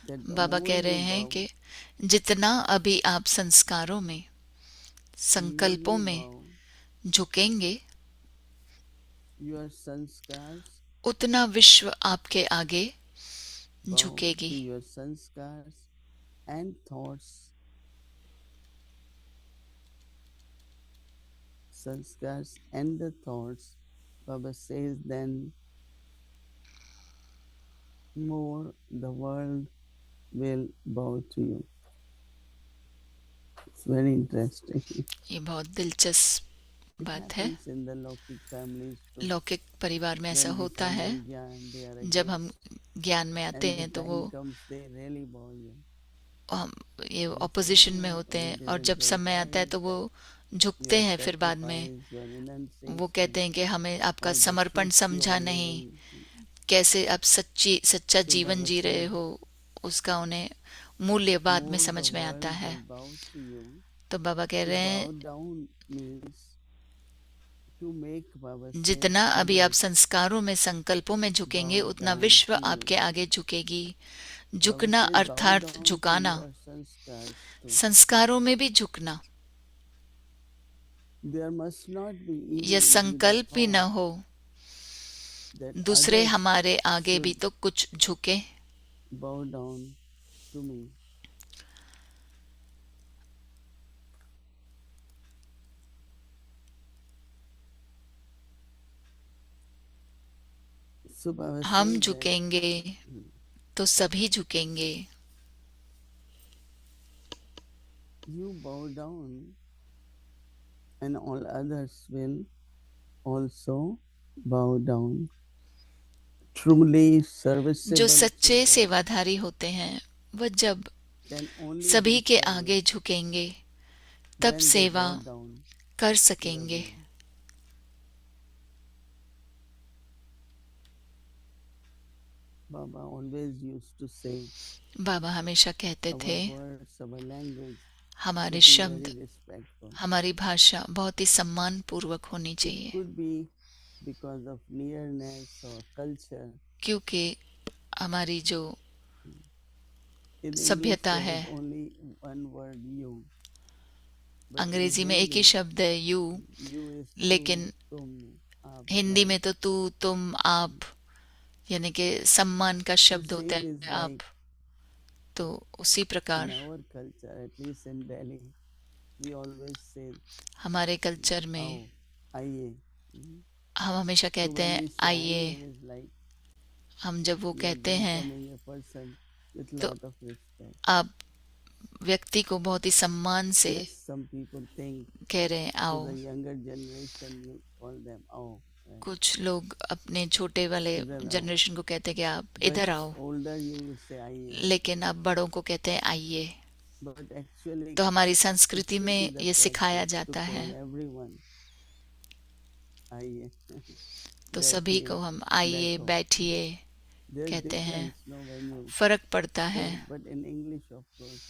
that the Baba more कह you रहे हैं bow, कि जितना अभी आप संस्कारों में, more संकल्पों you में bow, झुकेंगे, your sanskars उतना विश्व आपके आगे bow झुकेगी। to your sanskars and thoughts. Sanskars and the thoughts, Baba says, then more the world will bow to you. It's very interesting. ये बहुत दिलचस्प It बात है। happens in the Lokik families too. लौकिक परिवार में ऐसा When we होता come है, in Gyan, they are जब हम against. ज्ञान में आते And the हैं तो time वो comes, they really bow you. हम ये They say, ऑपोजिशन में "Oh, होते we हैं, और didn't जब समय आता है realize तो वो that झुकते your हैं। फिर बाद में sacrifice, your वो renunciation, कहते हैं कि हमें आपका all the समर्पण truth you समझा are नहीं, living." कैसे आप सच्चा So जीवन Baba जी रहे says, हो, उसका उन्हें मूल्य बाद में more the समझ में आता world है। will bow to you. तो बाबा कह To रहे bow हैं down means to make, Baba says, जितना अभी आप others संस्कारों में, संकल्पों में झुकेंगे, bow उतना down विश्व to you. आपके आगे झुकेगी। Baba झुकना says, bow अर्थात down to झुकाना, your sanskars too. संस्कारों में भी झुकना। There must not be यह even be the संकल्प भी न thought हो that दूसरे others हमारे आगे भी should तो कुछ झुके। bow down to me. So Baba हम says that झुकेंगे तो सभी झुकेंगे। you bow down and all others will also bow down. Truly जो serviceable सच्चे children सेवाधारी होते हैं, वह जब can only सभी do के service आगे झुकेंगे तब when they सेवा bow down कर to सकेंगे। everyone. Baba always used to say, बाबा हमेशा कहते our थे, words, our language हमारे should be शब्द, very respectful. हमारी भाषा बहुत ही सम्मान पूर्वक होनी It चाहिए, could be because of nearness or culture. क्योंकि हमारी जो In English सभ्यता there है, is only one word you. But in अंग्रेजी में एक ही Hindi, शब्द है यू, you is लेकिन tu, tum, aap, Hindi right? में तो तू, तुम, आप, यानी कि सम्मान का So शब्द होता same है is आप। like तो उसी in प्रकार our culture, at least in Delhi, we always say, हमारे कल्चर में "Aao, आइए." हम हमेशा So कहते when हैं we say आइए। आइए, is like हम जब वो you are कहते हैं welcoming a person with तो lot of respect. आप व्यक्ति को बहुत ही सम्मान से Yes, some people think कह रहे हैं to आओ। the younger generation you call them आओ. Right? कुछ लोग अपने छोटे वाले इधर आओ. जनरेशन को कहते हैं कि आप But इधर आओ, older you will say आइए. लेकिन आप बड़ों को कहते हैं आइए। But actually तो हमारी it संस्कृति should में be the ये सिखाया practice to जाता है। call everyone आइए. तो सभी बैठिए, को हम आइए, बैठो. बैठिए There's कहते हैं। difference, no, when you फर्क पड़ता है। say, but in English of course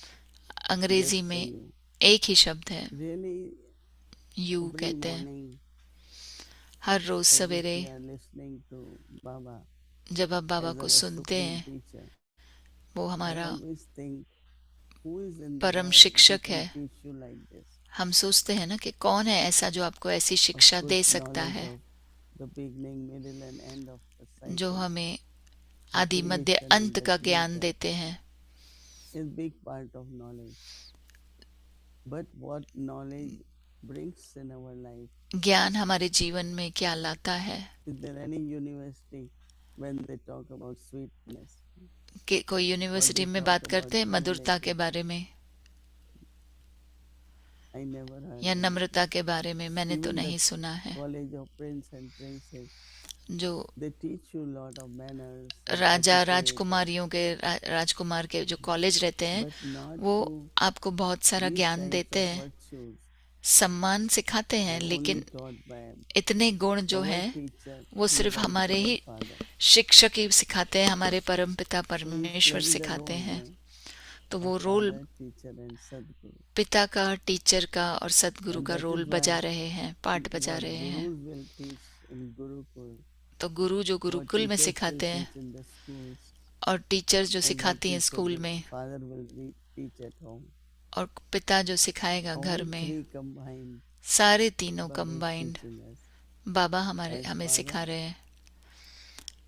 अंग्रेजी just say में you. एक ही शब्द है, Really यू every कहते हैं। morning her rose as if सवेरे we are listening to Baba जब आप बाबा as को our सुनते supreme हैं, teacher, वो I हमारा always think who is in the परम world who शिक्षक can है। teach you like this? हम सोचते हैं ना कि कौन है ऐसा जो आपको ऐसी Of शिक्षा दे course, सकता knowledge है, of the beginning, middle and end of the जो cycle हमें of आदि मध्य creation and अंत the का ज्ञान creator देते हैं। is big part of knowledge. But what knowledge brings in our life? ज्ञान हमारे जीवन में क्या लाता है? Is there any university when they talk about sweetness? कि कोई Or यूनिवर्सिटी they में talk बात about करते हैं मधुरता के humility? बारे में I never heard या any. नम्रता के बारे में? मैंने तो Even the नहीं सुना है। College of Prince and Princess, जो they teach you lot of manners and Raja etiquette, राजकुमारियों के राजकुमार के जो कॉलेज रहते हैं, but not वो to आपको बहुत सारा these ज्ञान kinds देते of हैं, virtues सम्मान सिखाते हैं, are only लेकिन taught by इतने गुण जो our हैं teacher, वो who सिर्फ was हमारे our ही father. शिक्षक ही सिखाते हैं, हमारे परम पिता So in परमेश्वर playing the सिखाते role हैं। में तो वो of role father, teacher and Sadguru. पिता का, टीचर का और सदगुरु And का that रोल is बजा why रहे हैं, पाठ बजा what रहे हैं। gurus will teach in Gurukul, तो गुरु जो what गुरुकुल में teachers will सिखाते हैं teach in the schools, और टीचर जो and what सिखाती हैं teacher स्कूल will, में, father will teach at home. और पिता जो सिखाएगा घर All में, three combined, सारे तीनों Baba is combined teaching us. बाबा हमें As father, सिखा रहे हैं।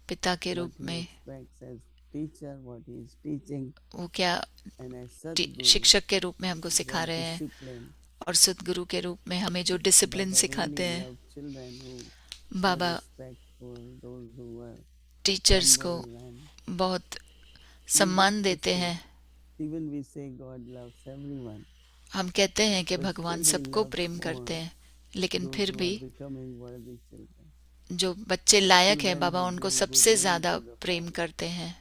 पिता के what रूप he में expects as teacher, what he is teaching, वो क्या and as Sadguru, शिक्षक के रूप में हमको सिखा what रहे हैं, discipline. और सदगुरु के रूप में हमें जो डिसिप्लिन Baba सिखाते really हैं। loved children who were Baba respectful, those who were teachers को humble, and बहुत we सम्मान used to देते say, हैं। even we say God loves everyone, हम कहते हैं कि but भगवान still he सबको loves प्रेम more करते हैं, लेकिन those फिर who भी are becoming worthy children. जो बच्चे लायक हैं Children बाबा who उनको bring सबसे goodwill ज्यादा to the प्रेम family. करते हैं।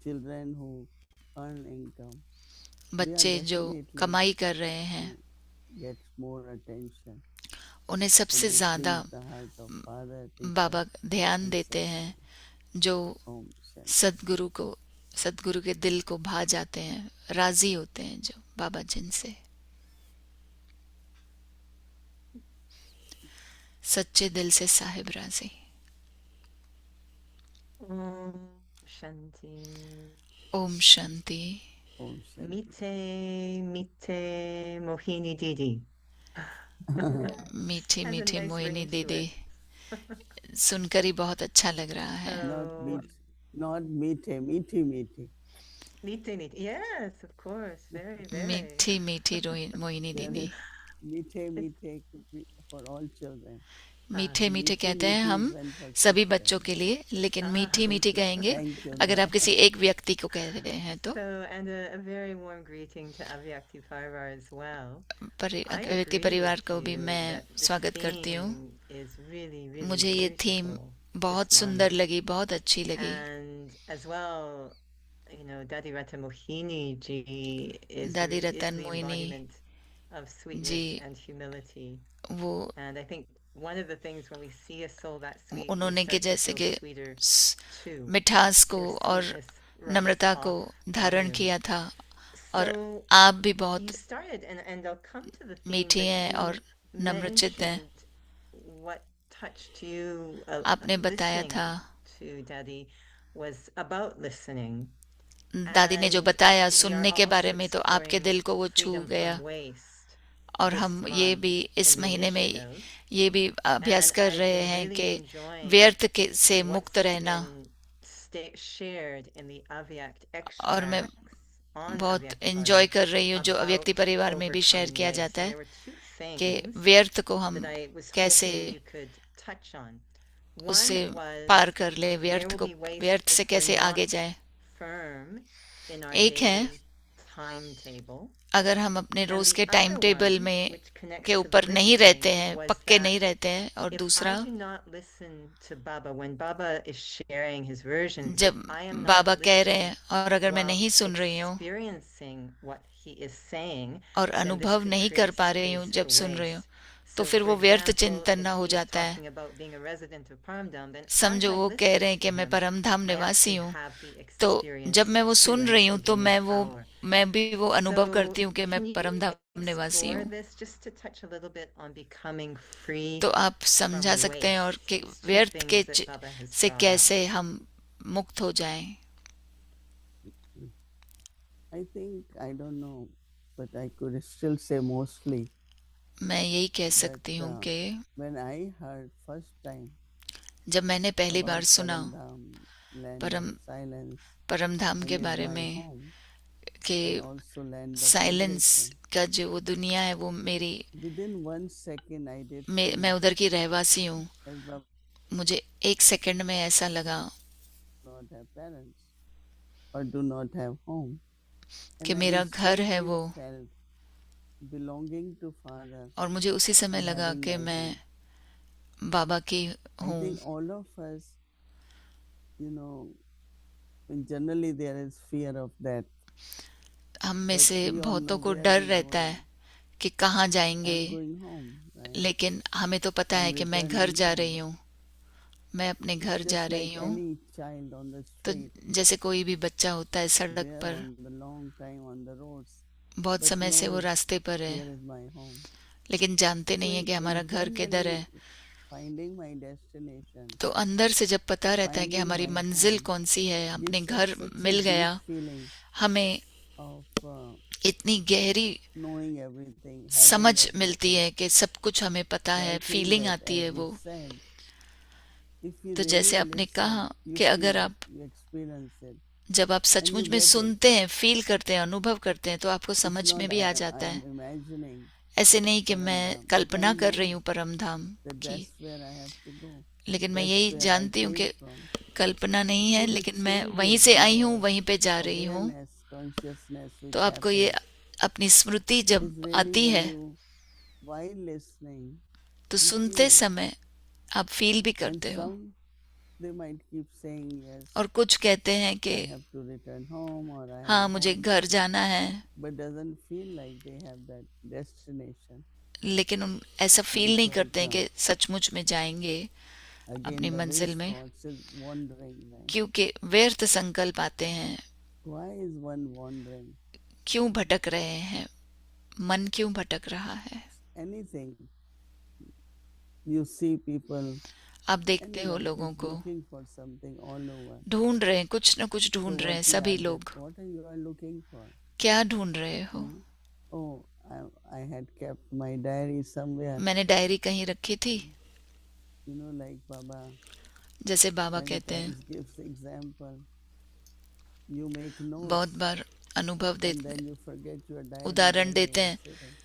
Children who earn income, they are बच्चे जो definitely कमाई कर रहे हैं get more attention, उन्हें and सबसे they ज्यादा please the heart of father, teacher बाबा ध्यान and देते हैं, Sadguru. जो Om Shanti. सदगुरु के दिल को भा जाते हैं, राजी होते हैं जो बाबा जिनसे। सच्चे दिल से साहिब राजी। Shanti. ओम शांति। Om Shanti. Mite Mohini Didi. मीठी Has a मीठी nice मोहिनी ring to दीदी, it. सुनकर ही बहुत अच्छा लग रहा है। Not meethe, meethi meethi. Mite. Yes, of course. Very, very. मीठी मीठी मोहिनी दीदी। Meethe meethe could be for all children. मीठे मीठे मीठी कहते हैं मीठी हम is when for सभी children. बच्चों के लिए, लेकिन मीठी मीठी कहेंगे Thank you. अगर आप किसी एक व्यक्ति को कह रहे हैं तो। So, and a very warm greeting to Avyakti Parivar as well. व्यक्ति परिवार को भी मैं स्वागत करती हूँ। Is really, really मुझे ये थीम beautiful बहुत this सुंदर morning. लगी, बहुत अच्छी लगी। And as well, you know, Dadi Rata Mohini ji is दादी the Ratan Mohini embodiment of sweetness ji, and humility. वो And I think one of the things when we see a soul that sweet, we उन्होंने के start to जैसे feel कि sweeter too. मिठास को Their और sweetness नम्रता rubs को off धारण on you. किया था, और So आप भी you बहुत started, and I'll come to the theme, मीठी but हैं और you नम्रचित हैं। mentioned what touched you आपने बताया listening था, to Daddy was about listening. दादी ने जो And बताया we are सुनने के also बारे में, तो आपके exploring दिल को वो छू freedom गया। from waste और this हम ये month भी इस in the महीने में initiative. ये भी अभ्यास And कर I've रहे been हैं really कि enjoying व्यर्थ से मुक्त what's रहना। been shared in the Avyakt और मैं extracts on बहुत Avyakt एंजॉय Parivar कर रही हूँ जो अव्यक्ति about परिवार में भी शेयर overcoming किया waste. जाता And है there were two कि things व्यर्थ को हम that I was कैसे hoping you could touch on. उससे One was पार कर ले, there व्यर्थ will को be waste व्यर्थ से if we're कैसे आगे not जाए। firm in our एक है, daily timetable. अगर हम अपने And रोज the के टाइम other टेबल one, में which connects के to the ऊपर नहीं listening, रहते हैं, was पक्के that नहीं रहते हैं। और if दूसरा, I do not listen to Baba when Baba is sharing his version, जब if I am not बाबा कह रहे listening हैं और अगर मैं while नहीं सुन रही हूँ experiencing what he is saying, और then this अनुभव could नहीं create कर पा रही हूँ space जब for सुन रही हूँ, waste. तो So, फिर for वो व्यर्थ example, चिंतन if ना हो he is जाता है। talking about being a resident of Paramdam, then as समझो I वो कह रहे हैं listen कि to मैं him, परमधाम I निवासी actually हूँ, have the तो experience जब मैं वो सुन feeling रही हूँ of तो being मैं वो power. मैं भी वो अनुभव So, करती हूँ कि मैं can you परमधाम निवासी explore हूँ। this just to touch a little bit on becoming free तो आप from समझा सकते हैं और waste? कि It's two व्यर्थ के things that Baba has से brought up. कैसे हम मुक्त हो जाएं। I think, I don't know, but I could still say mostly मैं यही कह that सकती हूँ कि when I heard first time जब मैंने पहली about बार सुना Paramdham, land परम of silence, परमधाम and के is बारे my में home, कि and also land of silence liberation. का जो वो दुनिया है वो मेरी Within 1 second I did मैं feel उधर की रहवासी हूँ। as Baba मुझे एक सेकंड में ऐसा लगा do not have parents or do not have home. कि And I मेरा घर है instantly वो, felt belonging to Father और मुझे उसी समय and लगा having कि my मैं home. बाबा की I हूँ। think all of us, you know, generally there is fear of that. हम में But से we all बहुतों know को where डर we रहता going. है कि कहाँ जाएंगे, I'm going home, right? लेकिन हमें तो पता है I'm कि मैं घर returning जा home. रही हूँ, मैं अपने घर जा just रही like हूँ, any child on the तो street, जैसे कोई भी बच्चा होता है सड़क they are पर, on the long time on the roads, बहुत but समय से वो knows रास्ते पर है, where is my home. लेकिन जानते So नहीं है कि हमारा घर किधर है। finding my destination, तो अंदर से जब पता रहता है कि finding हमारी my मंजिल home, कौन सी है, अपने gives घर us such a mill deep गया, feeling हमें of इतनी गहरी knowing everything, having समझ everything. मिलती है कि सब कुछ हमें पता So I है, think फीलिंग that आती है as you वो। said, if you तो really जैसे आपने कहा listen, you कि अगर feel, आप you experience it, जब आप and you सचमुच में get it. सुनते हैं, फील करते हैं, अनुभव करते हैं, तो आपको It's समझ में not भी आ I जाता am है। imagining ऐसे नहीं कि Param मैं Dham, but I कल्पना कर know रही हूँ परम धाम that की, that's where I have to go. लेकिन मैं That's यही where I जानती हूँ came कि from. कल्पना नहीं है, So the लेकिन मैं वहीं changes से in आई हूँ, our वहीं पे जा रही हूँ। awareness, consciousness तो which आपको ये happens अपनी स्मृति is जब really आती when है, you, while listening, तो you सुनते feel it. समय आप फील भी And करते हो। some, they might keep saying, yes, और कुछ कहते हैं कि I have to return home or I हाँ, have मुझे home, घर जाना है, but doesn't feel like they have that destination. लेकिन उन ऐसा फील नहीं Because करते हैं कि सचमुच में जाएंगे अपनी again the मंजिल waste में, thoughts is wandering, right? क्योंकि व्यर्थ संकल्प आते हैं। Why is one wandering? क्यों भटक रहे हैं, मन क्यों भटक रहा है? Anything. You see people, आप देखते हो anyone लोगों is को looking for something all over. ढूंढ रहे हैं, कुछ न कुछ So ढूंढ रहे हैं what you सभी are, लोग। what are you are looking for? क्या ढूंढ रहे हो? Oh, I had kept my diary somewhere. मैंने डायरी कहीं रखी थी, You know, like Baba जैसे बाबा many कहते हैं, times gives example. You make notes बहुत बार अनुभव and देते, then you forget your diary. उदाहरण where you देते are हैं, sitting.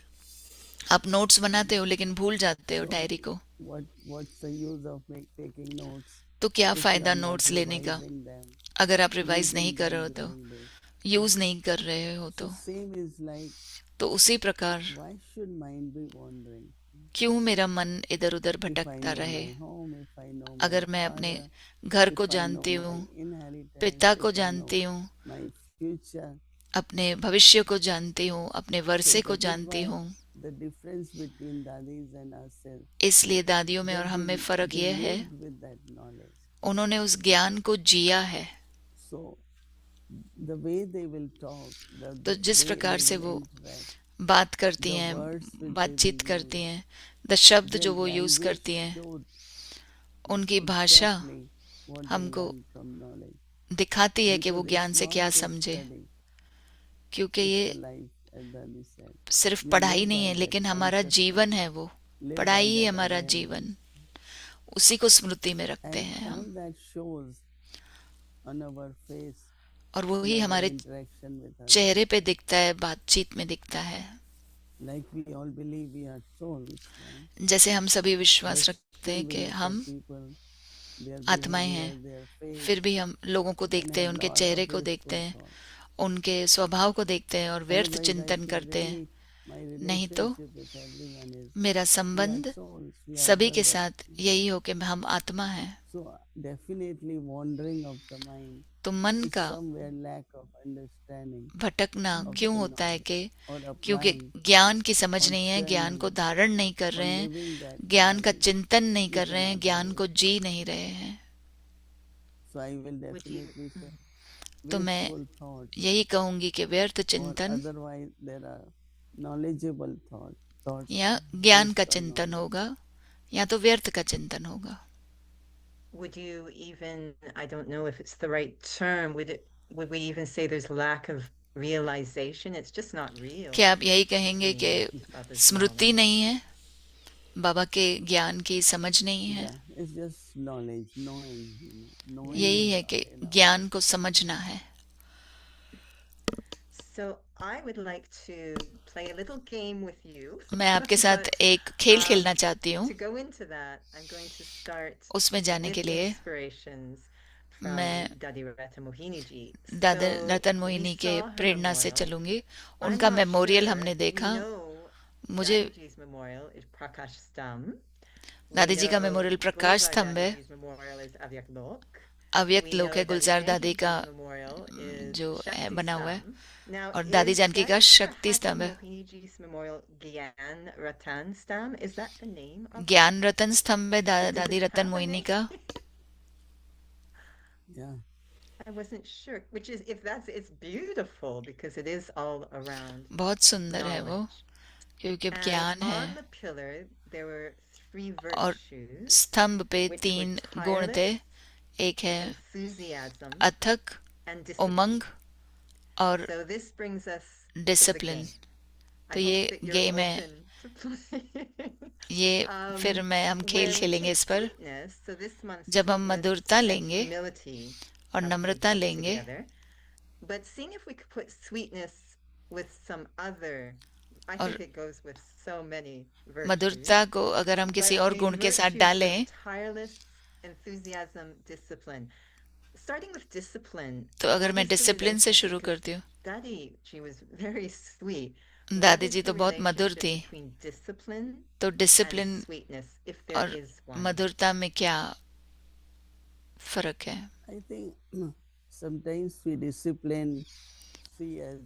आप नोट्स बनाते हो लेकिन भूल जाते हो So डायरी को। what's the use of taking notes तो क्या if you फायदा are not नोट्स लेने का revising them, अगर आप रिवाइज नहीं using कर them रहे हो, तो during day? यूज नहीं कर रहे हो So तो same is like, तो उसी प्रकार why should mind be wandering? क्यों मेरा मन इधर उधर If I भटकता know रहे? my home, if I know अगर my मैं अपने father, घर को if I know जानती my हूँ, inheritance, पिता को if I know जानती हूँ, my future, अपने भविष्य को जानती हूँ, अपने so वर्षे को that is जानती why हूँ, the difference between dadis and us is इसलिए दादियों में और that हम में फर्क they यह है, lived with that knowledge. उन्होंने उस ज्ञान को जिया है। So the way they will talk, तो the जिस way प्रकार they से will वो interact, बात करती the हैं, words which they बातचीत will करती use, हैं, द शब्द their जो वो यूज language करती हैं, shows उनकी भाषा exactly what they हमको learn from knowledge. दिखाती है कि वो Because ज्ञान it's से not क्या just समझे, study, क्योंकि it's ये a life, as Dadi said. सिर्फ We पढ़ाई live नहीं by है, that लेकिन हमारा consciousness, जीवन है वो। live by पढ़ाई ही that हमारा awareness. जीवन, उसी को स्मृति में रखते And हैं all हम, that shows on our face, और in वही our हमारे interaction with others. चेहरे पे दिखता है, बातचीत में दिखता है। Like we all believe we are souls, right? जैसे हम सभी विश्वास But रखते हैं still we कि look at हम people, their आत्माएं behavior, हैं, their face, फिर भी हम लोगों को and देखते हैं, have उनके lot चेहरे of को देखते wasteful हैं, thoughts. उनके स्वभाव को देखते हैं और व्यर्थ Otherwise, I चिंतन feel करते हैं। really my नहीं तो relationship with everyone is मेरा we are संबंध souls, we are सभी के brothers. साथ यही हो कि हम आत्मा हैं। So definitely wandering of the mind तो मन is का somewhere lack of understanding भटकना of क्यों the होता है knowledge कि or क्योंकि applying ज्ञान की समझ or नहीं है, ज्ञान को channeling धारण नहीं कर or रहे हैं, living that ज्ञान का knowledge चिंतन नहीं कर with रहे हैं, an ज्ञान को observation. जी नहीं रहे हैं। So I will Would you? definitely say तो मैं wasteful thoughts यही कहूंगी कि व्यर्थ or चिंतन otherwise there are knowledgeable thoughts या ज्ञान का based on चिंतन knowledge. होगा, या तो व्यर्थ का चिंतन होगा। Would you even, I don't know if it's the right term, would we even say there's lack of realization? It's just not real. क्या आप यही कहेंगे कि Baba's स्मृति knowledge. नहीं है, बाबा के ज्ञान की समझ नहीं है? Yeah, it's just knowledge, knowing, knowing यही है कि enough. ज्ञान को समझना है। So I would like to play a little game with you. मैं आपके साथ But एक खेल खेलना चाहती हूँ। to go into that, I'm going to start उसमें जाने with के लिए inspirations from मैं Dadi Rata Mohini ji. दादा So रतन we मोहिनी के saw her प्रेरणा से memorial. चलूंगी। I'm उनका not मेमोरियल sure. हमने We देखा। know मुझे Dadi ji's memorial is Prakash Stam. दादी We जी का know मेमोरियल प्रकाश Gulzar स्तंभ है, Dadi ji's memorial is Avyak Lok. अव्यक्त We लोक know है, Dadi गुलजार Janki दादी ji's का memorial is जो है Shakti बना हुआ है, Stam. Now, और दादी is जानकी का Dadi शक्ति Prahati स्तंभ है। Mohini ji's memorial Gyan Ratan Stam? Is that the name of ज्ञान रतन स्तंभ है Is it दादी the Ratan proper Mohini name? का। Yeah. I wasn't sure, which is, if that's, it's beautiful because it is all around बहुत सुंदर है वो, knowledge. क्योंकि And ज्ञान है। on the pillar there were 3 और virtues, स्तंभ पे which were 3 गुण थे, tireless, एक है enthusiasm, अथक, and discipline. उमंग और So this brings us to the discipline. game. तो I ये hope that you're गेम है, open to play. ये फिर हम खेल When we खेलेंगे take इस पर। sweetness, so this month जब हम sweetness मधुरता and लेंगे humility और have been नम्रता put लेंगे, together. But seeing if we could put sweetness with some other, I और think it goes with so many virtues. मधुरता को अगर हम किसी But और a गुण के साथ virtue डालें, of tireless enthusiasm, discipline. Starting with discipline. तो अगर मैं what is the डिसिप्लिन से शुरू relationship? करती हूँ। Daddy, she was very sweet. दादी What is जी the तो बहुत मधुर relationship थी, between discipline तो and discipline sweetness, if there और is one? मधुरता में क्या फर्क है? I think sometimes we discipline see as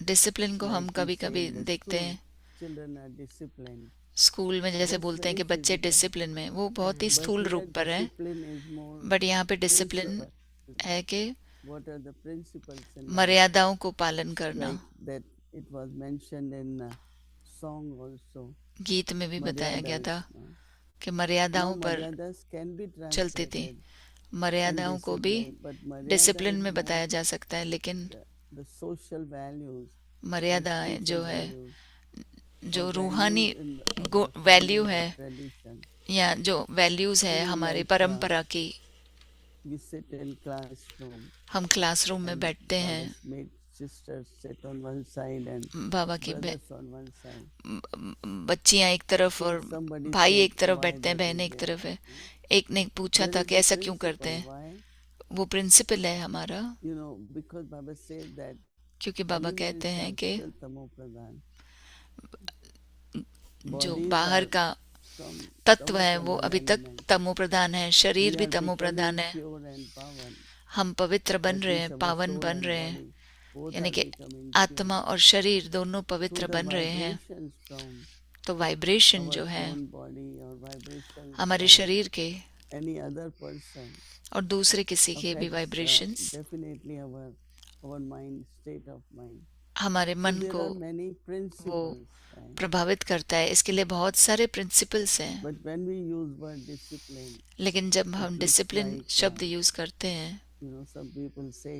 discipline को हम like we कभी say कभी in the देखते school, हैं children are disciplined. स्कूल में, जैसे That's बोलते हैं कि very बच्चे physical. डिसिप्लिन में, वो बहुत ही But स्थूल here रूप पर है। discipline is more बट यहाँ पे डिसिप्लिन principle. है कि What are the principles in life? मर्यादाओं को पालन करना। Like that it was mentioned in song also. गीत में भी बताया गया था Maryadas, कि Now मर्यादाओं पर maryadas can be चलती थी। translated मर्यादाओं को भी indiscipline, but maryada discipline is में more बताया जा सकता है, लेकिन the social values, मर्यादाएं जो spiritual है, values, जो or रूहानी values in our value family है tradition. या जो वैल्यूज है See, हमारी like परंपरा की। we sit in classroom हम क्लासरूम में and बैठते हैं, fathers make sisters sit on one side and बाबा की brothers on one side. बच्चियां एक तरफ और Somebody भाई said, एक तरफ why बैठते हैं, they बहनें do एक that? तरफ है। एक ने पूछा There था is कि a ऐसा क्यों करते principle. हैं। Why? वो प्रिंसिपल है हमारा, You know, because Baba said that क्योंकि बाबा कहते animals हैं are कि still tamo pradhan. जो Bodies बाहर are का some तत्व tamo है वो pradhan अभी तक elements. तमो प्रधान है, शरीर We भी are तमो प्रधान becoming है। pure and pavan. हम पवित्र बन That रहे means हैं, our पावन soul बन and रहे हैं, body both यानी are कि becoming आत्मा pure. और शरीर दोनों So पवित्र the बन रहे हैं। vibrations from तो वाइब्रेशन our जो है own body or vibrations हमारे from शरीर के any other person और दूसरे किसी के भी affects vibrations definitely our mind, state of mind. हमारे So मन there को are many principles. Right? प्रभावित करता है। इसके लिए बहुत सारे प्रिंसिपल्स हैं, But when we use word discipline, लेकिन जब it हम looks डिसिप्लिन like शब्द यूज करते हैं, you know, some people say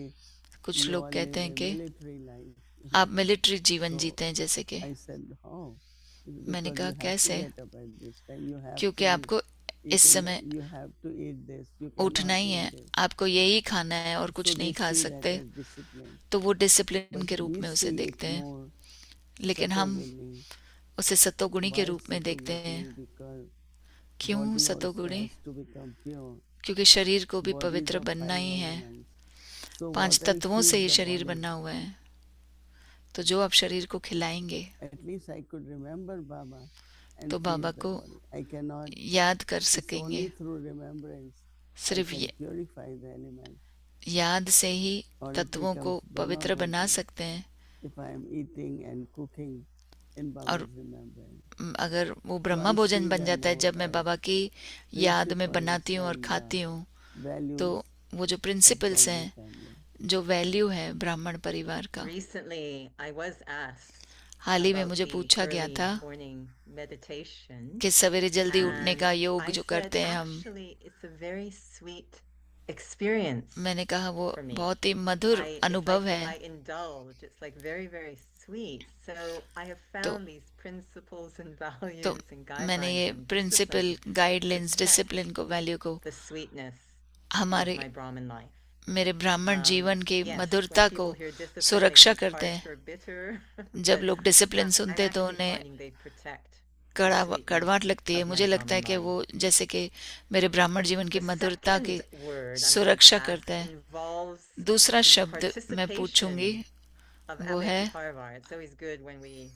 कुछ you लोग all कहते live हैं a कि military life. आप मिलिट्री जीवन So जीते हैं, जैसे कि I said, how? मैंने Because कहा you have to कैसे, get up at this time. You have क्योंकि to आपको eat इस in समय the- you have to eat this. You उठना cannot ही eat है, this. आपको यही खाना है और So कुछ they नहीं खा see that सकते, as discipline. तो वो डिसिप्लिन But के रूप we में उसे see it देखते हैं। more लेकिन हम subtly. उसे सतोगुणी के Why रूप में देखते हैं। subtly? Because क्यों body also सतोगुणी? has to become pure. क्योंकि शरीर को भी Bodies पवित्र are बनना five ही है। elements. So 5 what I तत्वों से feed ही the शरीर body, बना हुआ है। तो जो आप शरीर को खिलाएंगे, at least I could remember Baba and तो feed बाबा the को body. I cannot. याद कर It's सकेंगे। only through remembrance I सिर्फ can ये purify the elements. याद से ही Or it तत्वों को becomes पवित्र Brahma बना Bhojan सकते हैं। if I am eating and cooking in और Baba's remembrance. अगर वो So ब्रह्मा I भोजन see बन them जाता है more जब मैं as बाबा की याद में principles बनाती हूँ और and खाती हूँ, values तो वो जो of प्रिंसिपल्स Brahmin हैं, family. जो वैल्यू है ब्राह्मण परिवार का। Recently, I was asked हाल ही में about मुझे the पूछा गया early था morning meditation, कि सवेरे जल्दी उठने and का योग I जो said, करते हैं हम, actually, it's a very sweet experience मैंने कहा वो for me. बहुत ही मधुर it's अनुभव like I है। indulge. It's like very, very sweet. So I have तो found these principles and तो values and मैंने guidelines ये and principle, discipline guidelines, protect discipline को, वैल्यू को the sweetness of हमारे my Brahmin life. मेरे ब्राह्मण जीवन की Yes, मधुरता when को people hear discipline, they सुरक्षा think करते harsh हैं। or bitter, जब but लोग डिसिप्लिन I'm सुनते हैं तो actually उन्हें finding they protect the कड़वाहट sweetness लगती है। of my मुझे लगता है Brahmin कि life. वो जैसे कि मेरे ब्राह्मण जीवन की The मधुरता की second word I'm going सुरक्षा to करते ask हैं। involves दूसरा the शब्द मैं पूछूंगी, participation of वो है Avyakti Parivar. It's always good when we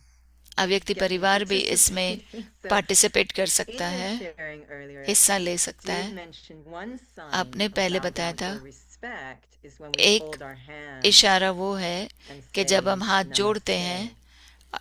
अव्यक्ति get to परिवार भी इसमें participate. So पार्टिसिपेट कर in सकता your है, sharing earlier, हिस्सा ले you सकता did है। mention one sign आपने of पहले बताया bowing था or respect is when we एक hold our hands इशारा वो है and कि जब say हम हाथ जोड़ते namaste. हैं,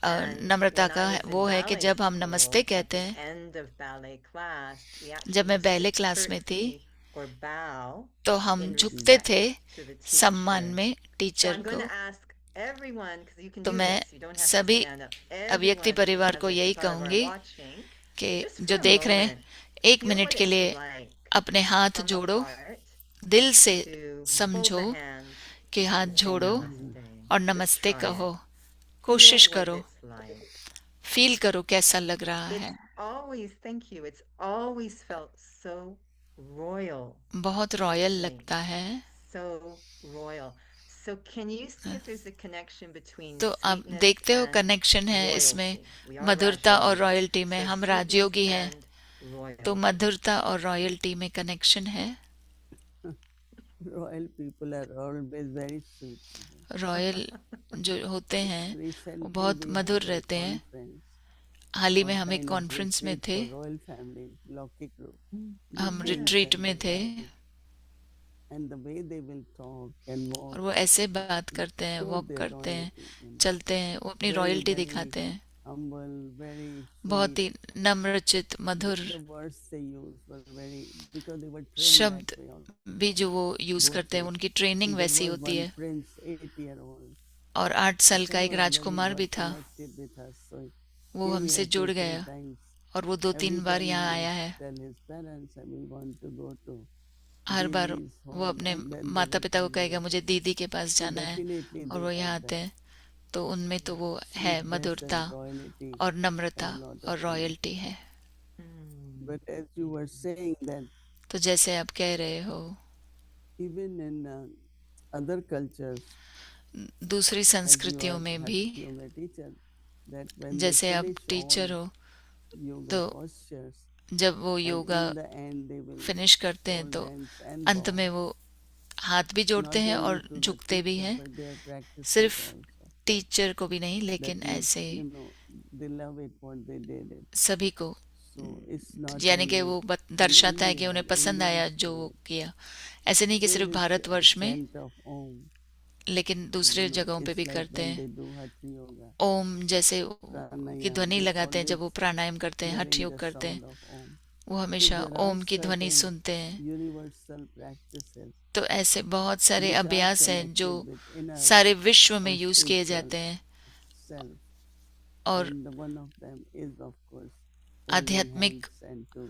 And नम्रता when का I was in वो है कि ballet जब हम school, नमस्ते at कहते the हैं। end of ballet class, we जब actually मैं used to बैले क्लास में थी, curtsy or bow तो हम in झुकते respect थे to the सम्मान teacher. में So टीचर I'm को। going to ask everyone, because you can तो do मैं this, you don't have to सभी stand up. अव्यक्ति Everyone परिवार को as यही a part of our कहूंगी watching, कि just जो for a देख रहे हैं moment, एक feel मिनट what के it's लिए like अपने हाथ from the जोड़ो, heart दिल से to hold समझो the hands कि हाथ and say जोड़ो namaste. और Just नमस्ते try कहो। it. कोशिश Feel what करो, it's like. फील करो कैसा लग रहा It's है। always, thank you, it's always felt so royal बहुत रॉयल to me. लगता है। So royal. So can you see if there's a connection between तो आप sweetness देखते हो and कनेक्शन है इसमें royalty? We are मधुरता और Rajyogi. रॉयल्टी में। So हम sweetness राजयोगी हैं, and तो royalty. मधुरता और रॉयल्टी में कनेक्शन है। Royal people are always very sweet. Royal जो होते हैं वो Recently बहुत we मधुर had a रहते हैं। conference, हाल ही में or हम एक kind of कॉन्फ्रेंस में retreat थे, for royal family, Loki group. हम They रिट्रीट में attended थे, all. And the way they will talk and walk, और वो ऐसे बात करते हैं, show वॉक their करते हैं, royalty, चलते हैं, वो अपनी very, रॉयल्टी very दिखाते हैं। humble, very बहुत sweet. He नम्रचित Madhur The words they use were very, because they were trained शब्द that way also. भी जो वो यूज करते हैं, उनकी ट्रेनिंग There वैसी was होती one है। prince, 8-year-old. और 8 साल का He एक was राजकुमार very भी much था, connected with us, so वो came हमसे here जुड़ 2-3 गया times. और वो 2-3 Every बार time यहाँ he आया will है। tell his parents, "I will want to go to her bar Dini's वो home," अपने and then they माता will पिता को come कहेगा here. मुझे दीदी के पास So जाना है, definitely और they वो यहाँ have आते that हैं। तो उनमें तो वो है sweetness मधुरता and royalty और नम्रता and a lot और of things. रॉयल्टी है। But as you were saying that तो जैसे आप कह रहे हो, even in other cultures, दूसरी as you संस्कृतियों are में भी, yoga teacher, that when they जैसे आप finish टीचर all हो, yoga तो postures, जब वो and yoga in the end they will finish करते हैं hold तो hands and अंत bow. में वो हाथ भी जोड़ते Not हैं only और to the झुकते भी teacher, हैं, but their practices सिर्फ also. टीचर को भी नहीं, That लेकिन means, ऐसे you know, they love it what they did it. सभी को, So it's not यानी कि only वो in दर्शाता है कि India, उन्हें पसंद India आया जो वो किया। ऐसे नहीं कि still सिर्फ is भारतवर्ष में, chant of Om. लेकिन दूसरे You know, जगहों पे it's भी like करते when हैं। they do Hatha Yoga, ओम जैसे की pranayam, ध्वनि they लगाते हैं जब वो always प्राणायाम करते हैं, हठ hearing योग the करते हैं, sound of Om. वो So हमेशा there are ओम की ध्वनि certain सुनते हैं। universal practices तो ऐसे बहुत सारे which are अभ्यास हैं जो connected with inner सारे विश्व में or यूज किए spiritual जाते हैं, self. और And the one of them is of course holding आध्यात्मिक hands and to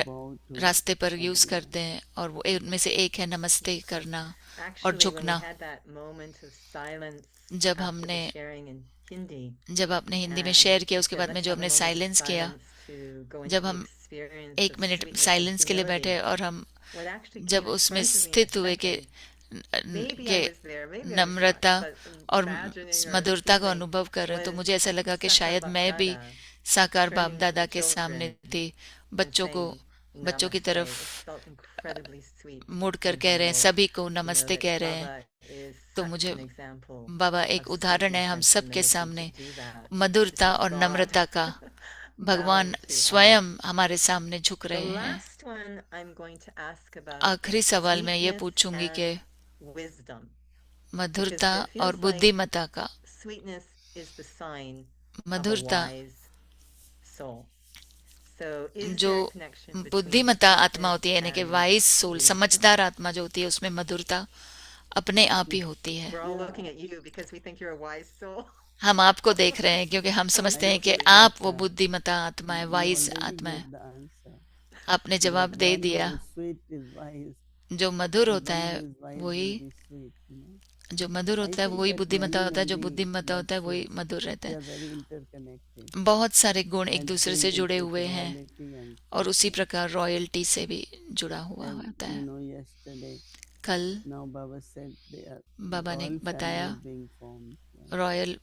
bow to रास्ते पर यूज everyone. करते हैं, और वो उनमें से एक है नमस्ते करना और Actually, when we झुकना। had that moment of silence जब after the हमने sharing in Hindi, जब आपने हिंदी में and शेयर we किया, उसके said, बाद में let's जो have a हमने moment of साइलेंस किया, silence to go into जब the हम experience एक of minute sweetness and silence के लिए बैठे humility. और हम What actually जब came in उसमें front of me in a स्थित हुए कि second, maybe I के was there, maybe I was not, Namrata but और imagining or मधुरता को feeling अनुभव कर रहे हैं, तो was मुझे ऐसा लगा कि Sakar शायद Bap मैं भी Dada साकार बाप turning to दादा the के सामने children थी, and बच्चों को, saying बच्चों की namaste. तरफ It felt incredibly sweet मुड़कर and कह रहे हैं, humble सभी को to know नमस्ते that कह रहे हैं। Baba is तो such मुझे an example बाबा एक of उदाहरण है sweetness हम and सब के humility सामने, to do that. मधुरता It's और God नम्रता का। भगवान bowing to us. स्वयं हमारे सामने झुक The रहे हैं। last one I'm going to ask about आखिरी is सवाल मैं ये sweetness पूछूंगी कि and wisdom, because मधुरता it और feels like बुद्धिमत्ता का। sweetness is the sign of a मधुरता wise soul. So is जो there a connection between बुद्धिमत्ता आत्मा होती है, यानी कि sweetness wise and soul, wisdom? समझदार आत्मा जो होती है, उसमें मधुरता अपने आप ही होती है। We're all looking at you because we think you're a wise soul. हम आपको देख रहे हैं क्योंकि हम समझते हैं कि आप वो बुद्धिमत्ता आत्मा है, You वाइज already आत्मा है। gave the answer. आपने जवाब That दे one दिया। who is sweet is wise. जो मधुर The होता one है who is wise वही, will be sweet, you know. जो मधुर I होता है think वही that बुद्धिमत्ता many होता है, जो and बुद्धिमत्ता होता है वही virtues, मधुर रहता they है। are very interconnected बहुत सारे गुण एक and दूसरे से filled जुड़े with हुए हैं, royalty and और उसी sweetness. प्रकार रॉयल्टी से भी जुड़ा हुआ And होता you है। know, yesterday, कल now Baba said they are, बाबा ने royal बताया family is being formed. Royal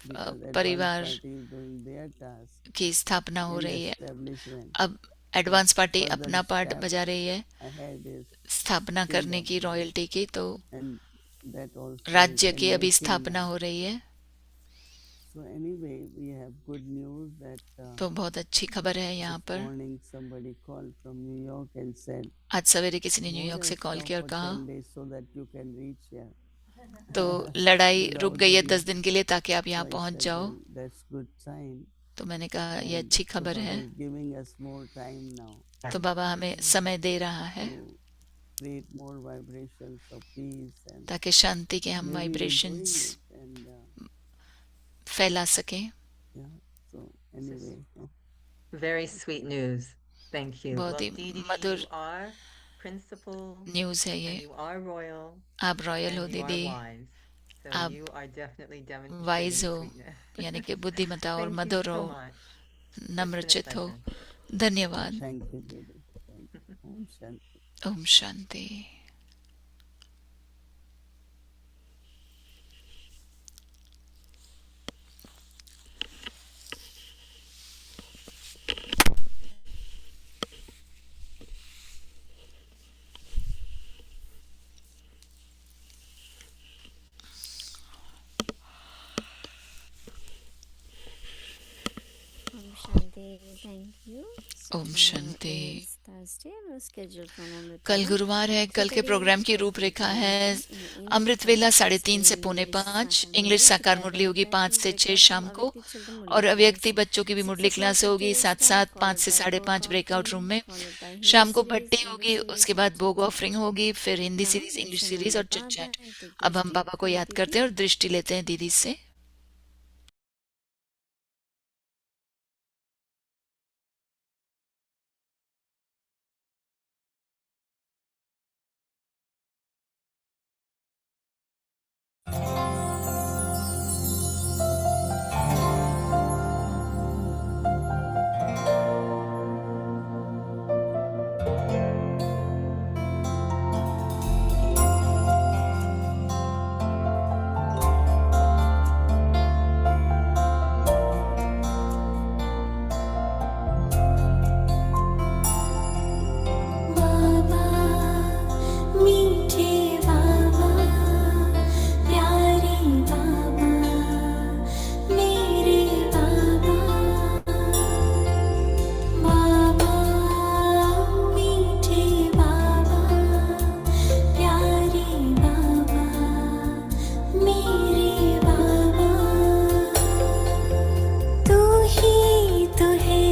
Because advanced परिवार party is doing their task की स्थापना हो in रही है। establishment. अब एडवांस पार्टी Further अपना पार्ट step बजा रही है ahead is स्थापना करने kingdom. की, रॉयल्टी की। तो And that also is राज्य in की their अभी स्थापना kingdom. हो रही है। So anyway, we have good news that तो बहुत अच्छी खबर है यहाँ this पर। morning somebody called from New York and said, आज सवेरे किसी ने न्यूयॉर्क से "Moses, कॉल stop किया और for कहा 10 days so that you can reach here." तो लड़ाई रुक Without गई है any- 10 दिन के लिए, ताकि आप यहाँ So I पहुँच said, जाओ। "Well, that's good sign." तो मैंने कहा ये And अच्छी so खबर Baba है। is giving us more time now. तो बाबा हमें समय दे रहा है। So create more vibrations of peace and ताकि शांति के हम may we be vibrations doing it. And फैला सकें। yeah, so anyway, Very sweet news. Thank you. बहुत Well, he Didi, Madhur you are principal, news है and ये। you are royal, आप royal हो and you are दीदी, wise. So आप you are definitely demonstrating wise हो, sweetness. यानी कि बुद्धिमता और Thank you मधुर so हो, much. It's been a नम्रचित हो। pleasure. धन्यवाद। thank you, Didi. Thank you. Om Shanti. Om Shanti. Thank you. Om Shanti. कल कल गुरुवार है। कल के प्रोग्राम की रूपरेखा है अमृत वेला 3:30 से 4:45, इंग्लिश साकार मुरली होगी 5 से 6 शाम को, और अव्यक्ति बच्चों की भी मुरली क्लास होगी 7:30, 5 से 5:30 ब्रेकआउट रूम में। शाम को भट्टी होगी, उसके बाद भोग ऑफरिंग होगी, फिर हिंदी सीरीज, इंग्लिश सीरीज और चिट चैट। अब हम बाबा को याद करते हैं और दृष्टि लेते हैं दीदी से। बाबा मीठे बाबा प्यारे बाबा मेरे बाबा बाबा मीठे बाबा प्यारे बाबा मेरे बाबा तू ही तो है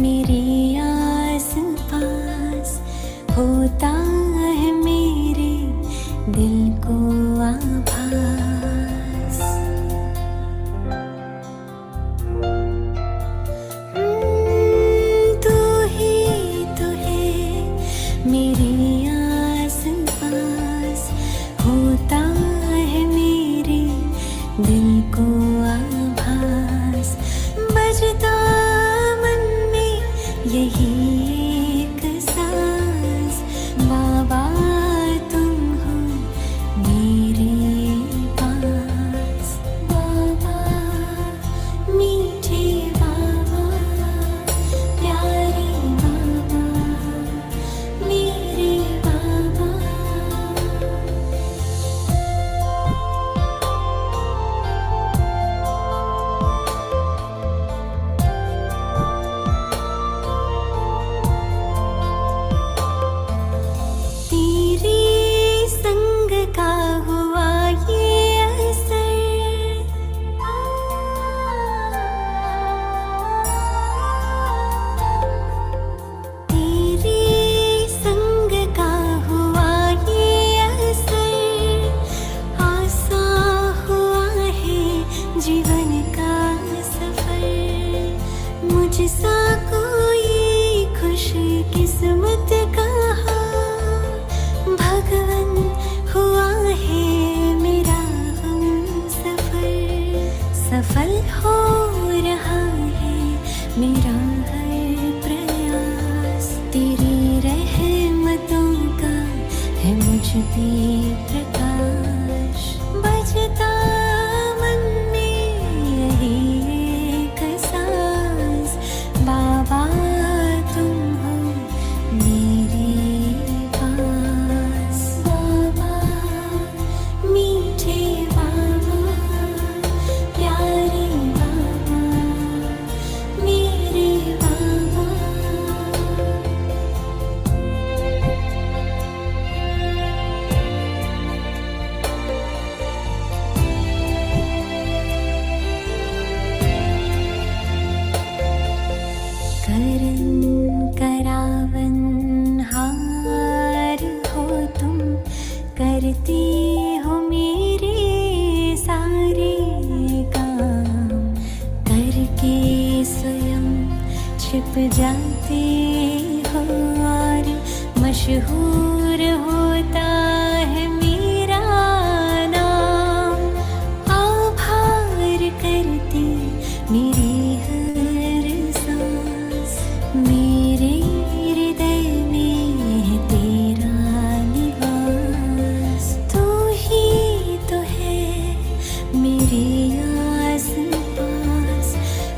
मेरे आस पास होता है मेरे दिल को आभास तू ही तो है मेरे आस पास होता है मेरे दिल को आभास बजता मन में यही एक सांस बाबा तुम हो मेरे पास बाबा मीठे बाबा प्यारे बाबा मेरे बाबा तेरे संग का हुआ ये असर तेरे संग का हुआ ये असर आसान हुआ है जीवन का सफर मुझसा कोई खुश किस्मत कहा भगवन हुआ है मेरा हम सफल हो रहा है मेरा हर प्रयास तेरी रहमतों का है मुझ पे प्रकाश बजता मन में यही एक सांस बाबा तुम हो मेरे पास बाबा मीठे बाबा प्यारे बाबा मेरे बाबा जाते हो और मशहूर होता है मेरा नाम। आभार करती मेरी हर सांस, मेरे हृदय में है तेरा निवास। तू ही तो है मेरे आस पास,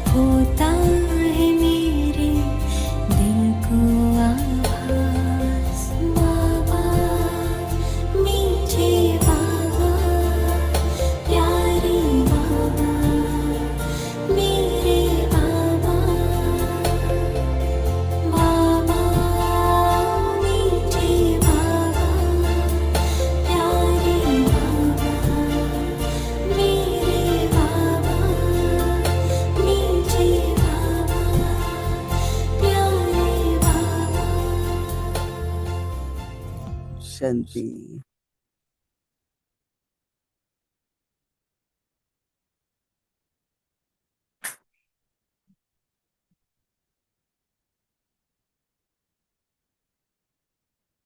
होता है मेरे दिल को आभास। बाबा मीठे बाबा, प्यारे बाबा, मेरे बाबा। बाबा मीठे बाबा, प्यारे बाबा, मेरे बाबा। मीठे बाबा, प्यारे बाबा। शांति।